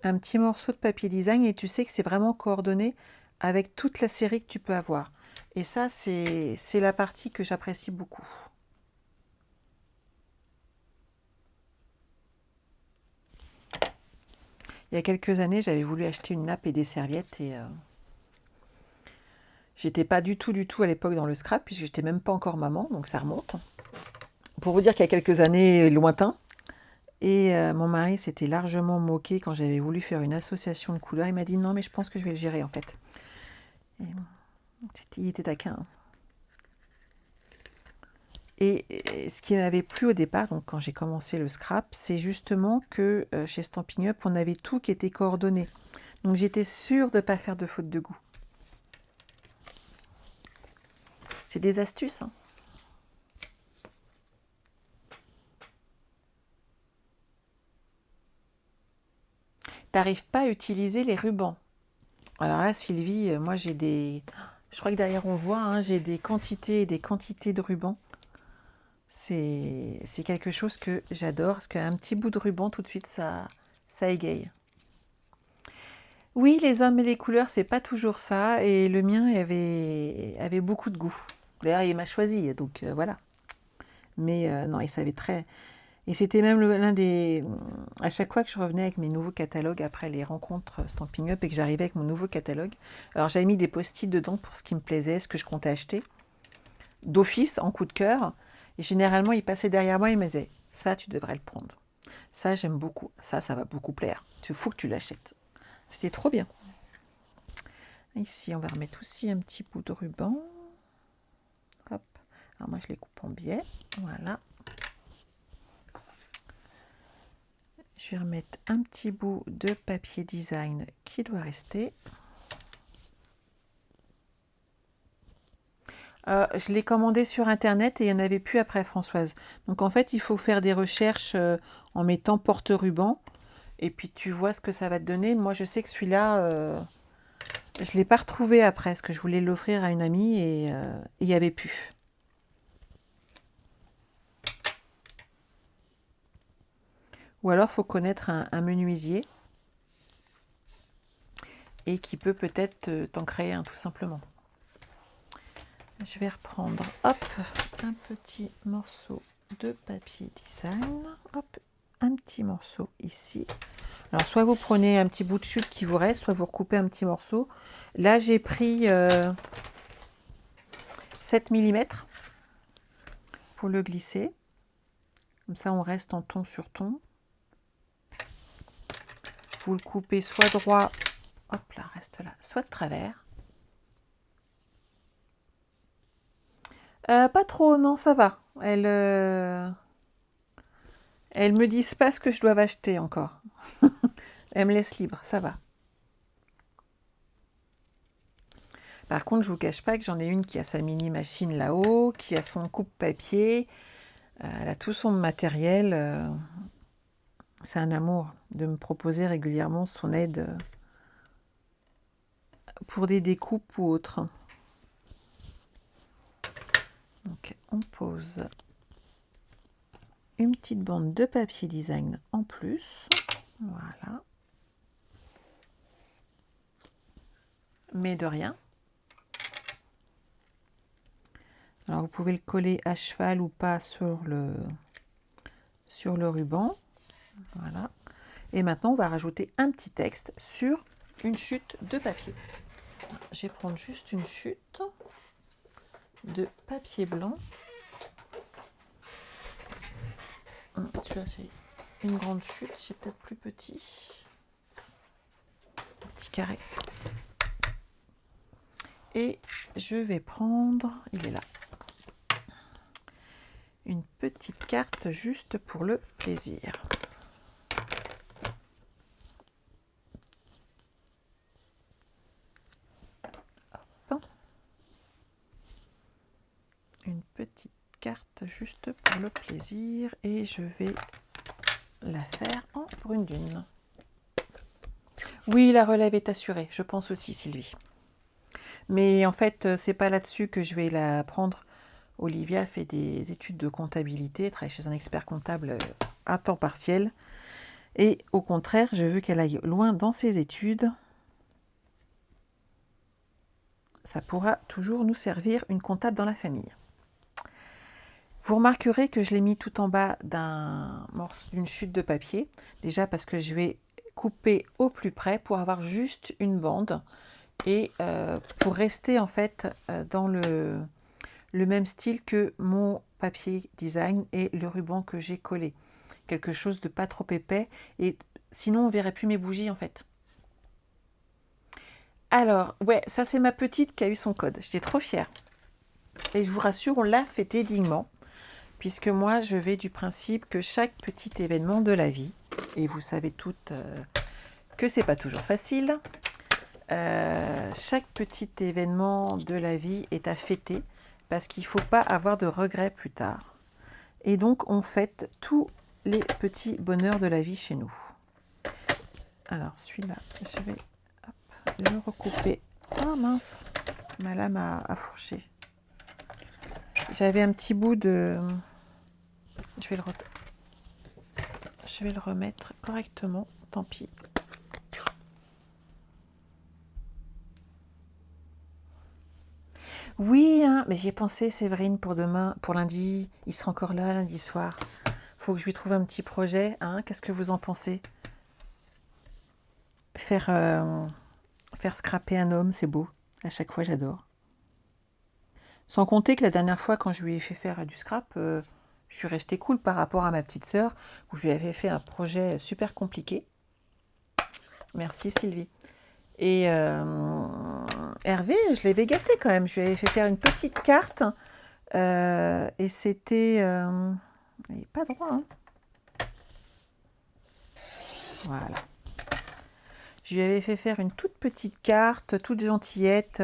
un petit morceau de papier design et tu sais que c'est vraiment coordonné avec toute la série que tu peux avoir. Et ça, c'est la partie que j'apprécie beaucoup. Il y a quelques années, j'avais voulu acheter une nappe et des serviettes et j'étais pas du tout à l'époque dans le scrap puisque j'étais même pas encore maman, donc ça remonte. Pour vous dire qu'il y a quelques années lointain. Et mon mari s'était largement moqué quand j'avais voulu faire une association de couleurs. Il m'a dit non, mais je pense que je vais le gérer en fait. Et il était taquin. Et ce qui m'avait plu au départ, donc quand j'ai commencé le scrap, c'est justement que chez Stampin' Up, on avait tout qui était coordonné. Donc j'étais sûre de ne pas faire de faute de goût. C'est des astuces, hein. T'arrives pas à utiliser les rubans. Alors là, Sylvie, moi j'ai des... Je crois que derrière on voit, hein, j'ai des quantités et des quantités de rubans. C'est quelque chose que j'adore, parce qu'un petit bout de ruban, tout de suite, ça égaye. Oui, les hommes et les couleurs, c'est pas toujours ça, et le mien avait beaucoup de goût. D'ailleurs, il m'a choisi, donc voilà. Mais non, il savait très... Et c'était même l'un des... À chaque fois que je revenais avec mes nouveaux catalogues, après les rencontres Stampin' Up, et que j'arrivais avec mon nouveau catalogue, alors j'avais mis des post-it dedans pour ce qui me plaisait, ce que je comptais acheter, d'office, en coup de cœur. Et généralement, il passait derrière moi et il me disait « Ça, tu devrais le prendre. Ça, j'aime beaucoup. Ça va beaucoup plaire. Il faut que tu l'achètes. » C'était trop bien. Ici, on va remettre aussi un petit bout de ruban. Hop. Alors moi, je les coupe en biais. Voilà. Je vais remettre un petit bout de papier design qui doit rester. Je l'ai commandé sur internet et il n'y en avait plus après, Françoise. Donc en fait, il faut faire des recherches en mettant porte-ruban. Et puis tu vois ce que ça va te donner. Moi, je sais que celui-là, je ne l'ai pas retrouvé après, parce que je voulais l'offrir à une amie et il n'y avait plus. Ou alors, il faut connaître un menuisier et qui peut peut-être t'en créer un tout simplement. Je vais reprendre, hop, un petit morceau de papier design. Hop, un petit morceau ici. Alors, soit vous prenez un petit bout de chute qui vous reste, soit vous recoupez un petit morceau. Là, j'ai pris 7 mm pour le glisser. Comme ça, on reste en ton sur ton. Vous le coupez soit droit, hop là, reste là, soit de travers. Pas trop, non, ça va. Elles me disent pas ce que je dois acheter encore. Elles me laissent libre, ça va. Par contre, je vous cache pas que j'en ai une qui a sa mini machine là-haut, qui a son coupe-papier, elle a tout son matériel. C'est un amour de me proposer régulièrement son aide pour des découpes ou autres. Donc, on pose une petite bande de papier design en plus. Voilà. Mais de rien. Alors, vous pouvez le coller à cheval ou pas sur le ruban. Voilà. Et maintenant, on va rajouter un petit texte sur une chute de papier. Je vais prendre juste une chute de papier blanc. Celui-là, c'est une grande chute. C'est peut-être plus petit. Un petit carré. Et je vais prendre, il est là, une petite carte juste pour le plaisir. Hop. Une petite carte juste pour le plaisir et je vais la faire en brune dune. Oui, la relève est assurée, je pense aussi, Sylvie. Mais en fait, c'est pas là-dessus que je vais la prendre. Olivia fait des études de comptabilité, travaille chez un expert comptable à temps partiel. Et au contraire, je veux qu'elle aille loin dans ses études. Ça pourra toujours nous servir une comptable dans la famille. Vous remarquerez que je l'ai mis tout en bas d'une chute de papier. Déjà parce que je vais couper au plus près pour avoir juste une bande. Et pour rester en fait dans le même style que mon papier design et le ruban que j'ai collé. Quelque chose de pas trop épais et sinon on verrait plus mes bougies en fait. Alors, ouais, ça c'est ma petite qui a eu son code. J'étais trop fière. Et je vous rassure, on l'a fêté dignement. Puisque moi, je vais du principe que chaque petit événement de la vie, et vous savez toutes que c'est pas toujours facile, chaque petit événement de la vie est à fêter parce qu'il ne faut pas avoir de regrets plus tard. Et donc, on fête tous les petits bonheurs de la vie chez nous. Alors, celui-là, je vais le recouper. Ah mince, ma lame a fourché. J'avais un petit bout de... Je vais le remettre correctement, tant pis. Oui, hein, mais j'y ai pensé, Séverine, pour demain, pour lundi. Il sera encore là, lundi soir. Faut que je lui trouve un petit projet. Hein. Qu'est-ce que vous en pensez? Faire scraper un homme, c'est beau. À chaque fois, j'adore. Sans compter que la dernière fois, quand je lui ai fait faire du scrap, je suis restée cool par rapport à ma petite sœur, où je lui avais fait un projet super compliqué. Merci, Sylvie. Et Hervé, je l'avais gâté quand même. Je lui avais fait faire une petite carte. Et c'était... il n'est pas droit. Hein. Voilà. Je lui avais fait faire une toute petite carte, toute gentillette.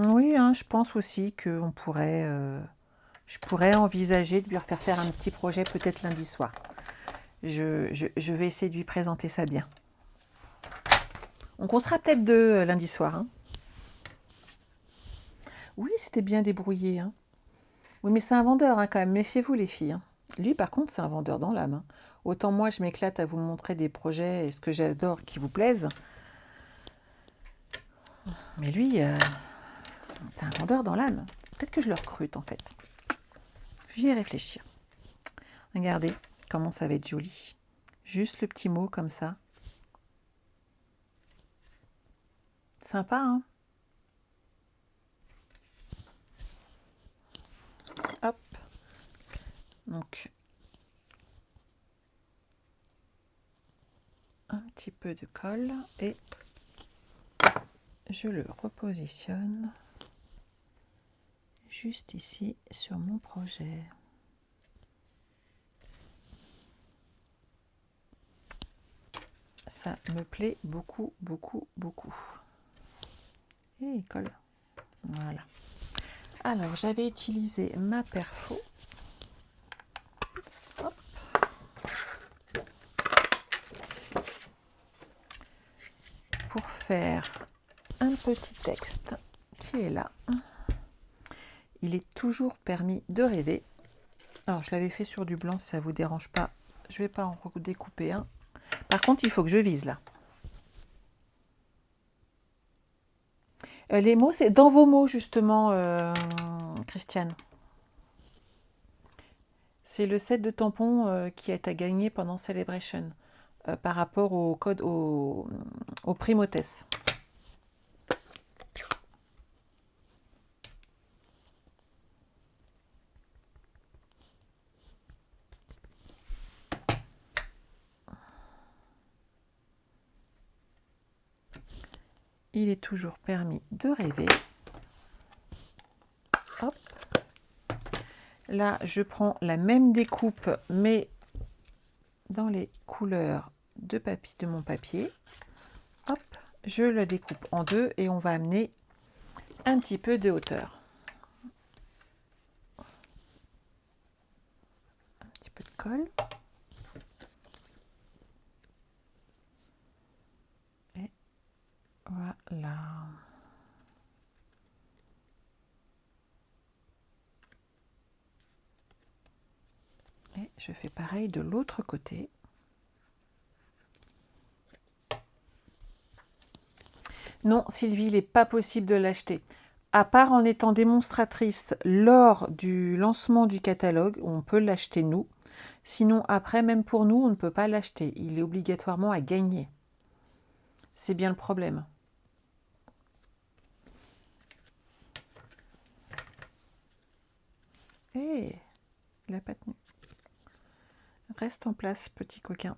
Oui, hein, je pense aussi que je pourrais envisager de lui refaire faire un petit projet peut-être lundi soir. Je vais essayer de lui présenter ça bien. Donc on sera peut-être deux lundi soir. Hein. Oui, c'était bien débrouillé. Hein. Oui, mais c'est un vendeur hein, quand même. Méfiez-vous les filles. Hein. Lui, par contre, c'est un vendeur dans l'âme, hein. Autant moi, je m'éclate à vous montrer des projets et ce que j'adore qui vous plaisent. Mais lui, c'est un vendeur dans l'âme. Peut-être que je le recrute, en fait. J'y vais réfléchir. Regardez comment ça va être joli. Juste le petit mot comme ça. Sympa, hein? Hop. Donc, un petit peu de colle et je le repositionne juste ici sur mon projet. Ça me plaît beaucoup, beaucoup, beaucoup. Et il colle. Voilà. Alors, j'avais utilisé ma perfo. Hop. Pour faire un petit texte qui est là. Il est toujours permis de rêver. Alors, je l'avais fait sur du blanc, si ça ne vous dérange pas. Je ne vais pas en redécouper un. Par contre, il faut que je vise là. Les mots, c'est dans vos mots, justement, Christiane. C'est le set de tampons qui est à gagner pendant Celebration par rapport au code, au prime hôtesse. Il est toujours permis de rêver. Hop. Là, je prends la même découpe, mais dans les couleurs de papier, de mon papier. Hop, je le découpe en deux et on va amener un petit peu de hauteur. Un petit peu de colle. Et voilà. Et je fais pareil de l'autre côté. Non, Sylvie, il n'est pas possible de l'acheter. À part en étant démonstratrice lors du lancement du catalogue, on peut l'acheter nous. Sinon, après, même pour nous, on ne peut pas l'acheter. Il est obligatoirement à gagner. C'est bien le problème. Et il n'a pas tenu. Reste en place, petit coquin.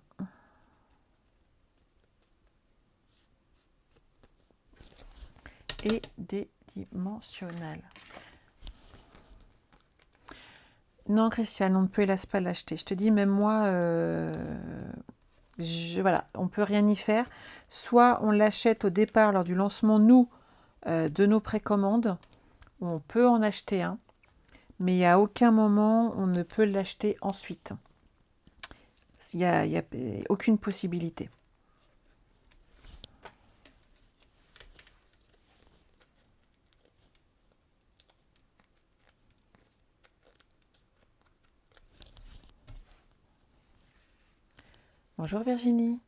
Et dédimensionnel. Non, Christiane, on ne peut hélas pas l'acheter. Je te dis, même moi, voilà, on ne peut rien y faire. Soit on l'achète au départ lors du lancement, nous, de nos précommandes. On peut en acheter un. Mais à aucun moment, on ne peut l'acheter ensuite. Il n'y a aucune possibilité. Bonjour Virginie.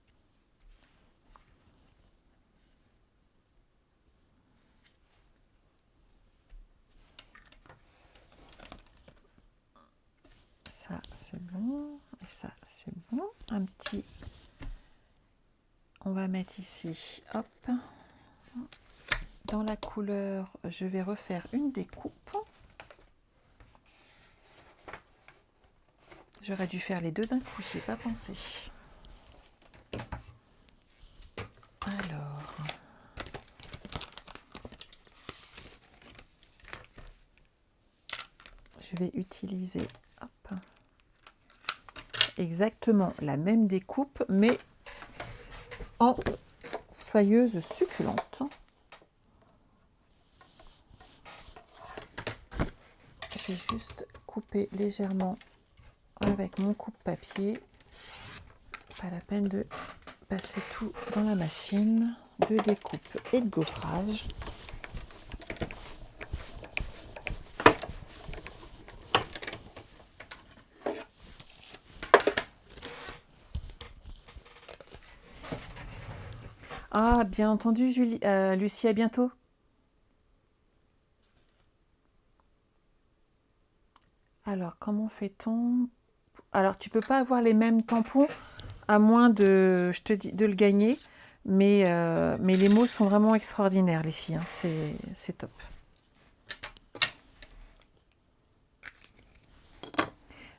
Ça, c'est bon. Et ça, c'est bon. Un petit... On va mettre ici, hop. Dans la couleur, je vais refaire une découpe. J'aurais dû faire les deux d'un coup, je n'y ai pas pensé. Alors... Je vais utiliser hop, exactement la même découpe, mais en soyeuse succulente. Je vais juste couper légèrement avec mon coupe-papier. Pas la peine de passer tout dans la machine de découpe et de gaufrage. Ah, bien entendu, Julie, Lucie, à bientôt. Alors, comment fait-on? Alors, tu peux pas avoir les mêmes tampons, à moins de, je te dis, de le gagner. Mais les mots sont vraiment extraordinaires, les filles, hein. C'est top.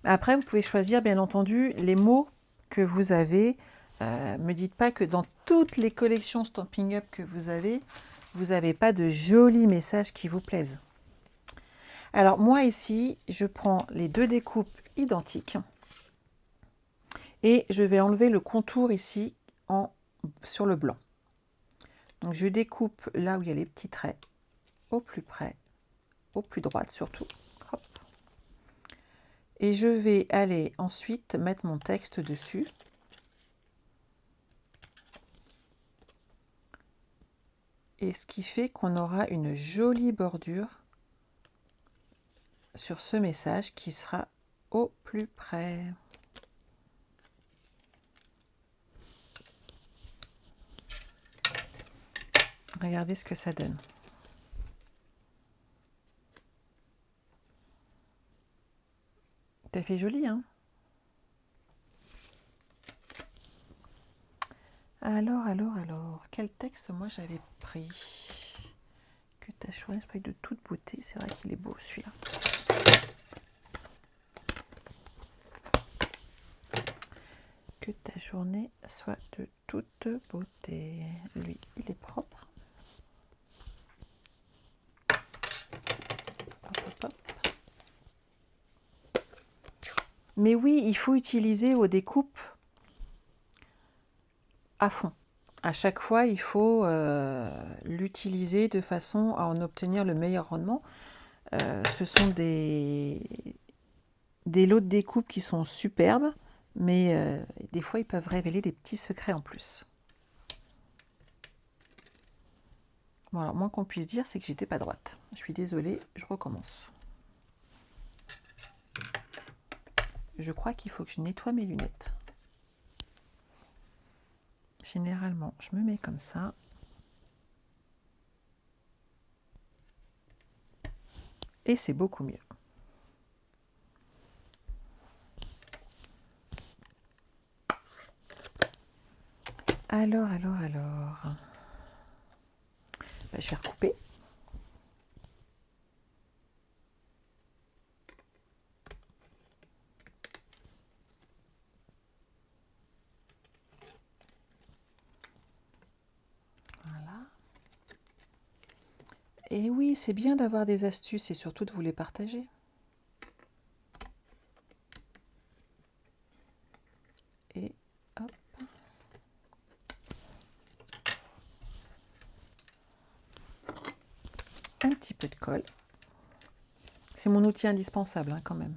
Après, vous pouvez choisir, bien entendu, les mots que vous avez. Me dites pas que dans toutes les collections Stampin' Up que vous n'avez pas de jolis messages qui vous plaisent. Alors, moi, ici, je prends les deux découpes identiques et je vais enlever le contour ici sur le blanc. Donc, je découpe là où il y a les petits traits, au plus près, au plus droite surtout. Hop. Et je vais aller ensuite mettre mon texte dessus. Et ce qui fait qu'on aura une jolie bordure sur ce message qui sera au plus près. Regardez ce que ça donne. T'as fait joli, hein? Alors, quel texte moi j'avais pris? Que ta journée soit de toute beauté. C'est vrai qu'il est beau celui-là. Que ta journée soit de toute beauté. Lui, il est propre. Hop, hop, hop. Mais oui, il faut utiliser vos découpes à fond. À chaque fois, il faut l'utiliser de façon à en obtenir le meilleur rendement. Ce sont des lots de découpe qui sont superbes, mais des fois, ils peuvent révéler des petits secrets en plus. Bon, alors, moins qu'on puisse dire, c'est que j'étais pas droite. Je suis désolée, je recommence. Je crois qu'il faut que je nettoie mes lunettes. Généralement, je me mets comme ça. Et c'est beaucoup mieux. Alors. Je vais recouper. Voilà. Et oui, c'est bien d'avoir des astuces et surtout de vous les partager. Et hop. Un petit peu de colle. C'est mon outil indispensable, hein, quand même.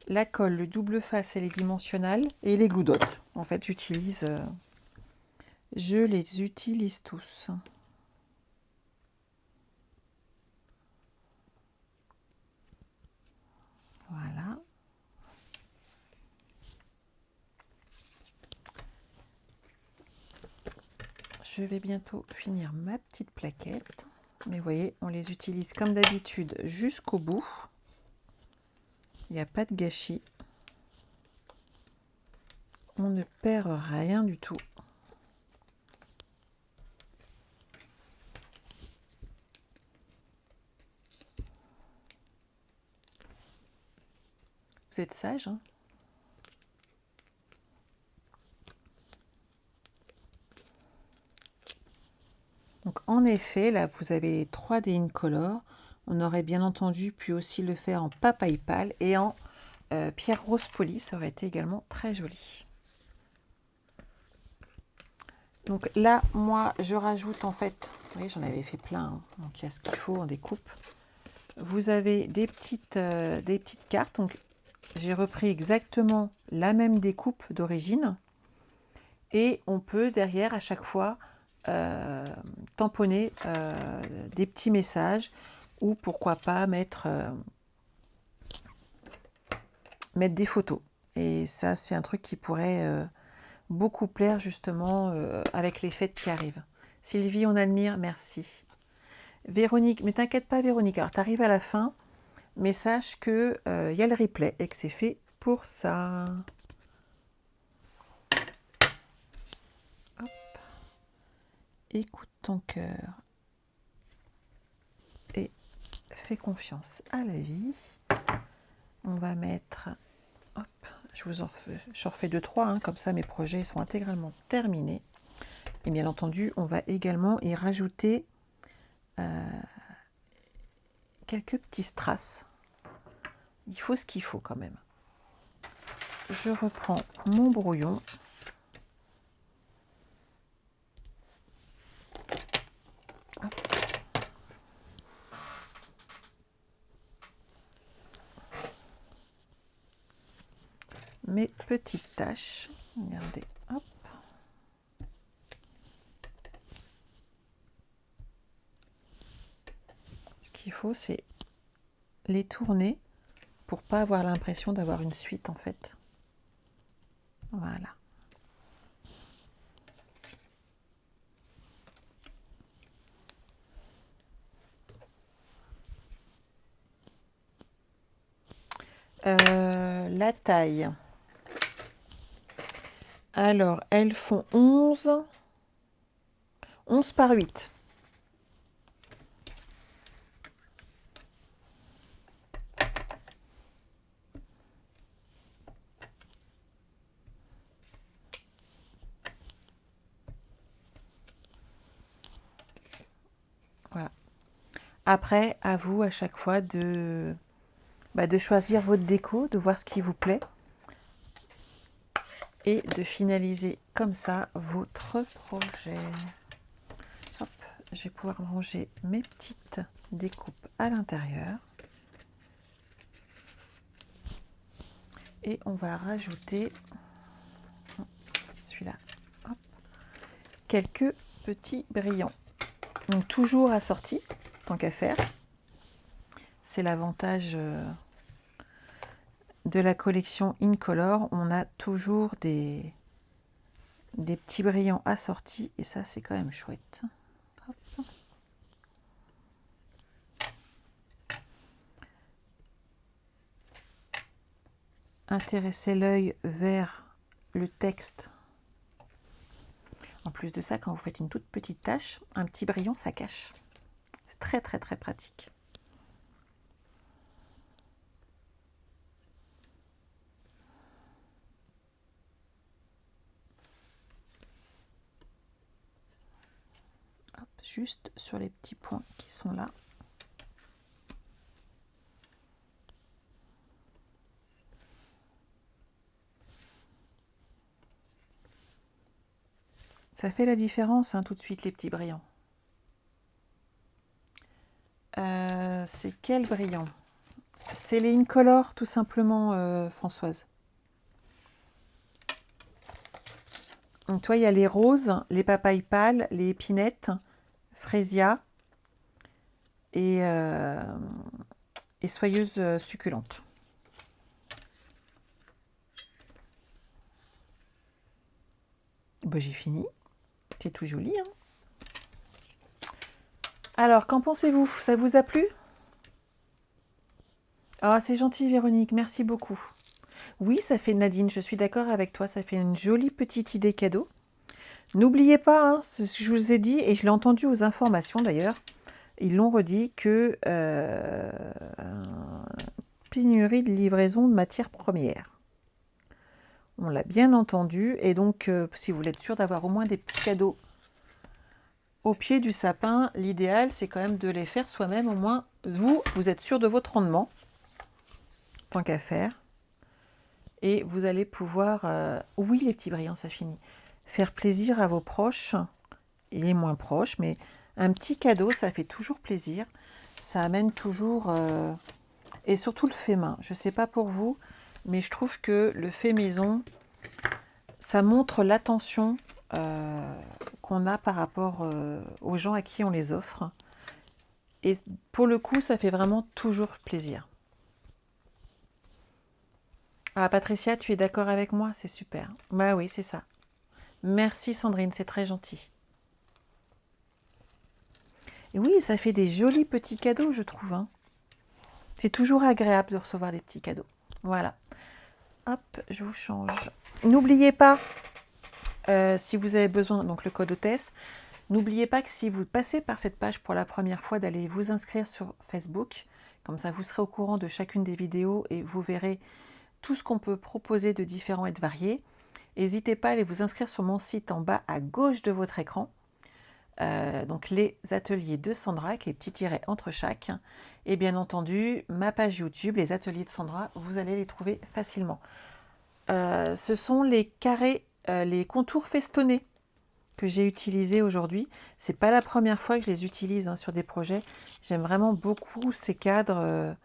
La colle, le double face et les dimensionnels et les glue dots. En fait, je les utilise tous. Voilà. Je vais bientôt finir ma petite plaquette. Mais vous voyez, on les utilise comme d'habitude jusqu'au bout. Il n'y a pas de gâchis. On ne perd rien du tout. Vous êtes sage, hein? Donc en effet, là vous avez 3D Incolor. On aurait bien entendu pu aussi le faire en papaye pâle et en pierre rose polie. Ça aurait été également très joli. Donc là, moi, je rajoute en fait, vous voyez, j'en avais fait plein, hein. Donc il y a ce qu'il faut en découpe. Vous avez des petites cartes. Donc j'ai repris exactement la même découpe d'origine. Et on peut derrière à chaque fois tamponner des petits messages ou pourquoi pas mettre des photos. Et ça, c'est un truc qui pourrait beaucoup plaire justement avec les fêtes qui arrivent. Sylvie, on admire, merci. Véronique, mais t'inquiète pas Véronique, alors tu arrives à la fin, mais sache que y a le replay et que c'est fait pour ça. Hop. Écoute ton cœur et fais confiance à la vie. On va mettre, hop, j'en refais 2-3, hein, comme ça mes projets sont intégralement terminés. Et bien entendu, on va également y rajouter quelques petits strass. Il faut ce qu'il faut quand même. Je reprends mon brouillon. Hop. Mes petites taches. Regardez, hop. Ce qu'il faut, c'est les tourner pour pas avoir l'impression d'avoir une suite en fait. Voilà. La taille. Alors, elles font 11 par 8. Voilà. Après, à vous à chaque fois de choisir votre déco, de voir ce qui vous plaît et de finaliser comme ça votre projet. Hop, je vais pouvoir ranger mes petites découpes à l'intérieur. Et on va rajouter celui-là, quelques petits brillants. Donc toujours assortis, tant qu'à faire. C'est l'avantage de la collection Incolor. On a toujours des petits brillants assortis et ça c'est quand même chouette. Hop. Intéresser l'œil vers le texte. En plus de ça, quand vous faites une toute petite tache, un petit brillant, ça cache. C'est très très très pratique. Hop, juste sur les petits points qui sont là. Ça fait la différence hein, tout de suite les petits brillants. C'est quel brillant? C'est les Incolor tout simplement Françoise. Donc toi il y a les roses, les papayes pâles, les épinettes, frésia et soyeuses succulentes. Bon, j'ai fini. C'est tout joli. Hein. Alors, qu'en pensez-vous? Ça vous a plu? Ah, c'est gentil, Véronique. Merci beaucoup. Oui, ça fait Nadine, je suis d'accord avec toi. Ça fait une jolie petite idée cadeau. N'oubliez pas, hein, ce que je vous ai dit, et je l'ai entendu aux informations d'ailleurs, ils l'ont redit que pénurie de livraison de matières premières. On l'a bien entendu, et donc si vous voulez être sûr d'avoir au moins des petits cadeaux au pied du sapin, l'idéal c'est quand même de les faire soi-même, au moins vous êtes sûr de votre rendement, tant qu'à faire, et vous allez pouvoir, oui les petits brillants ça finit, faire plaisir à vos proches, et les moins proches, mais un petit cadeau ça fait toujours plaisir, ça amène toujours, et surtout le fait main, je ne sais pas pour vous, mais je trouve que le fait maison, ça montre l'attention qu'on a par rapport aux gens à qui on les offre. Et pour le coup, ça fait vraiment toujours plaisir. Ah, Patricia, tu es d'accord avec moi? C'est super. Bah oui, c'est ça. Merci Sandrine, c'est très gentil. Et oui, ça fait des jolis petits cadeaux, je trouve, hein. C'est toujours agréable de recevoir des petits cadeaux. Voilà. Hop, je vous change. N'oubliez pas, si vous avez besoin, donc le code hôtesse, n'oubliez pas que si vous passez par cette page pour la première fois, d'aller vous inscrire sur Facebook. Comme ça, vous serez au courant de chacune des vidéos et vous verrez tout ce qu'on peut proposer de différent et de varié. N'hésitez pas à aller vous inscrire sur mon site en bas à gauche de votre écran. Donc les ateliers de Sandra, qui est petit tiret entre chaque. Et bien entendu, ma page YouTube, les ateliers de Sandra, vous allez les trouver facilement. Ce sont les carrés, les contours festonnés que j'ai utilisés aujourd'hui. C'est pas la première fois que je les utilise hein, sur des projets. J'aime vraiment beaucoup ces cadres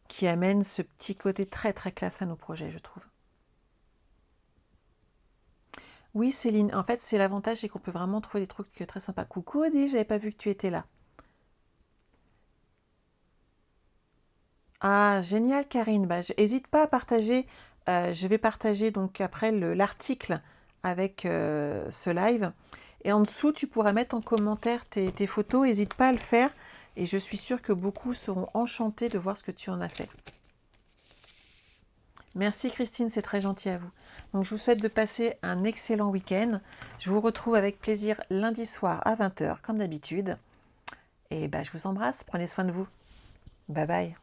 qui amènent ce petit côté très très classe à nos projets, je trouve. Oui, Céline, en fait, c'est l'avantage, c'est qu'on peut vraiment trouver des trucs très sympas. Coucou, Odi, j'avais pas vu que tu étais là. Ah, génial, Karine. Bah, n'hésite pas à partager. Je vais partager donc après l'article avec ce live. Et en dessous, tu pourras mettre en commentaire tes photos. N'hésite pas à le faire. Et je suis sûre que beaucoup seront enchantés de voir ce que tu en as fait. Merci Christine, c'est très gentil à vous. Donc je vous souhaite de passer un excellent week-end. Je vous retrouve avec plaisir lundi soir à 20 h comme d'habitude. Et bah, je vous embrasse, prenez soin de vous. Bye bye.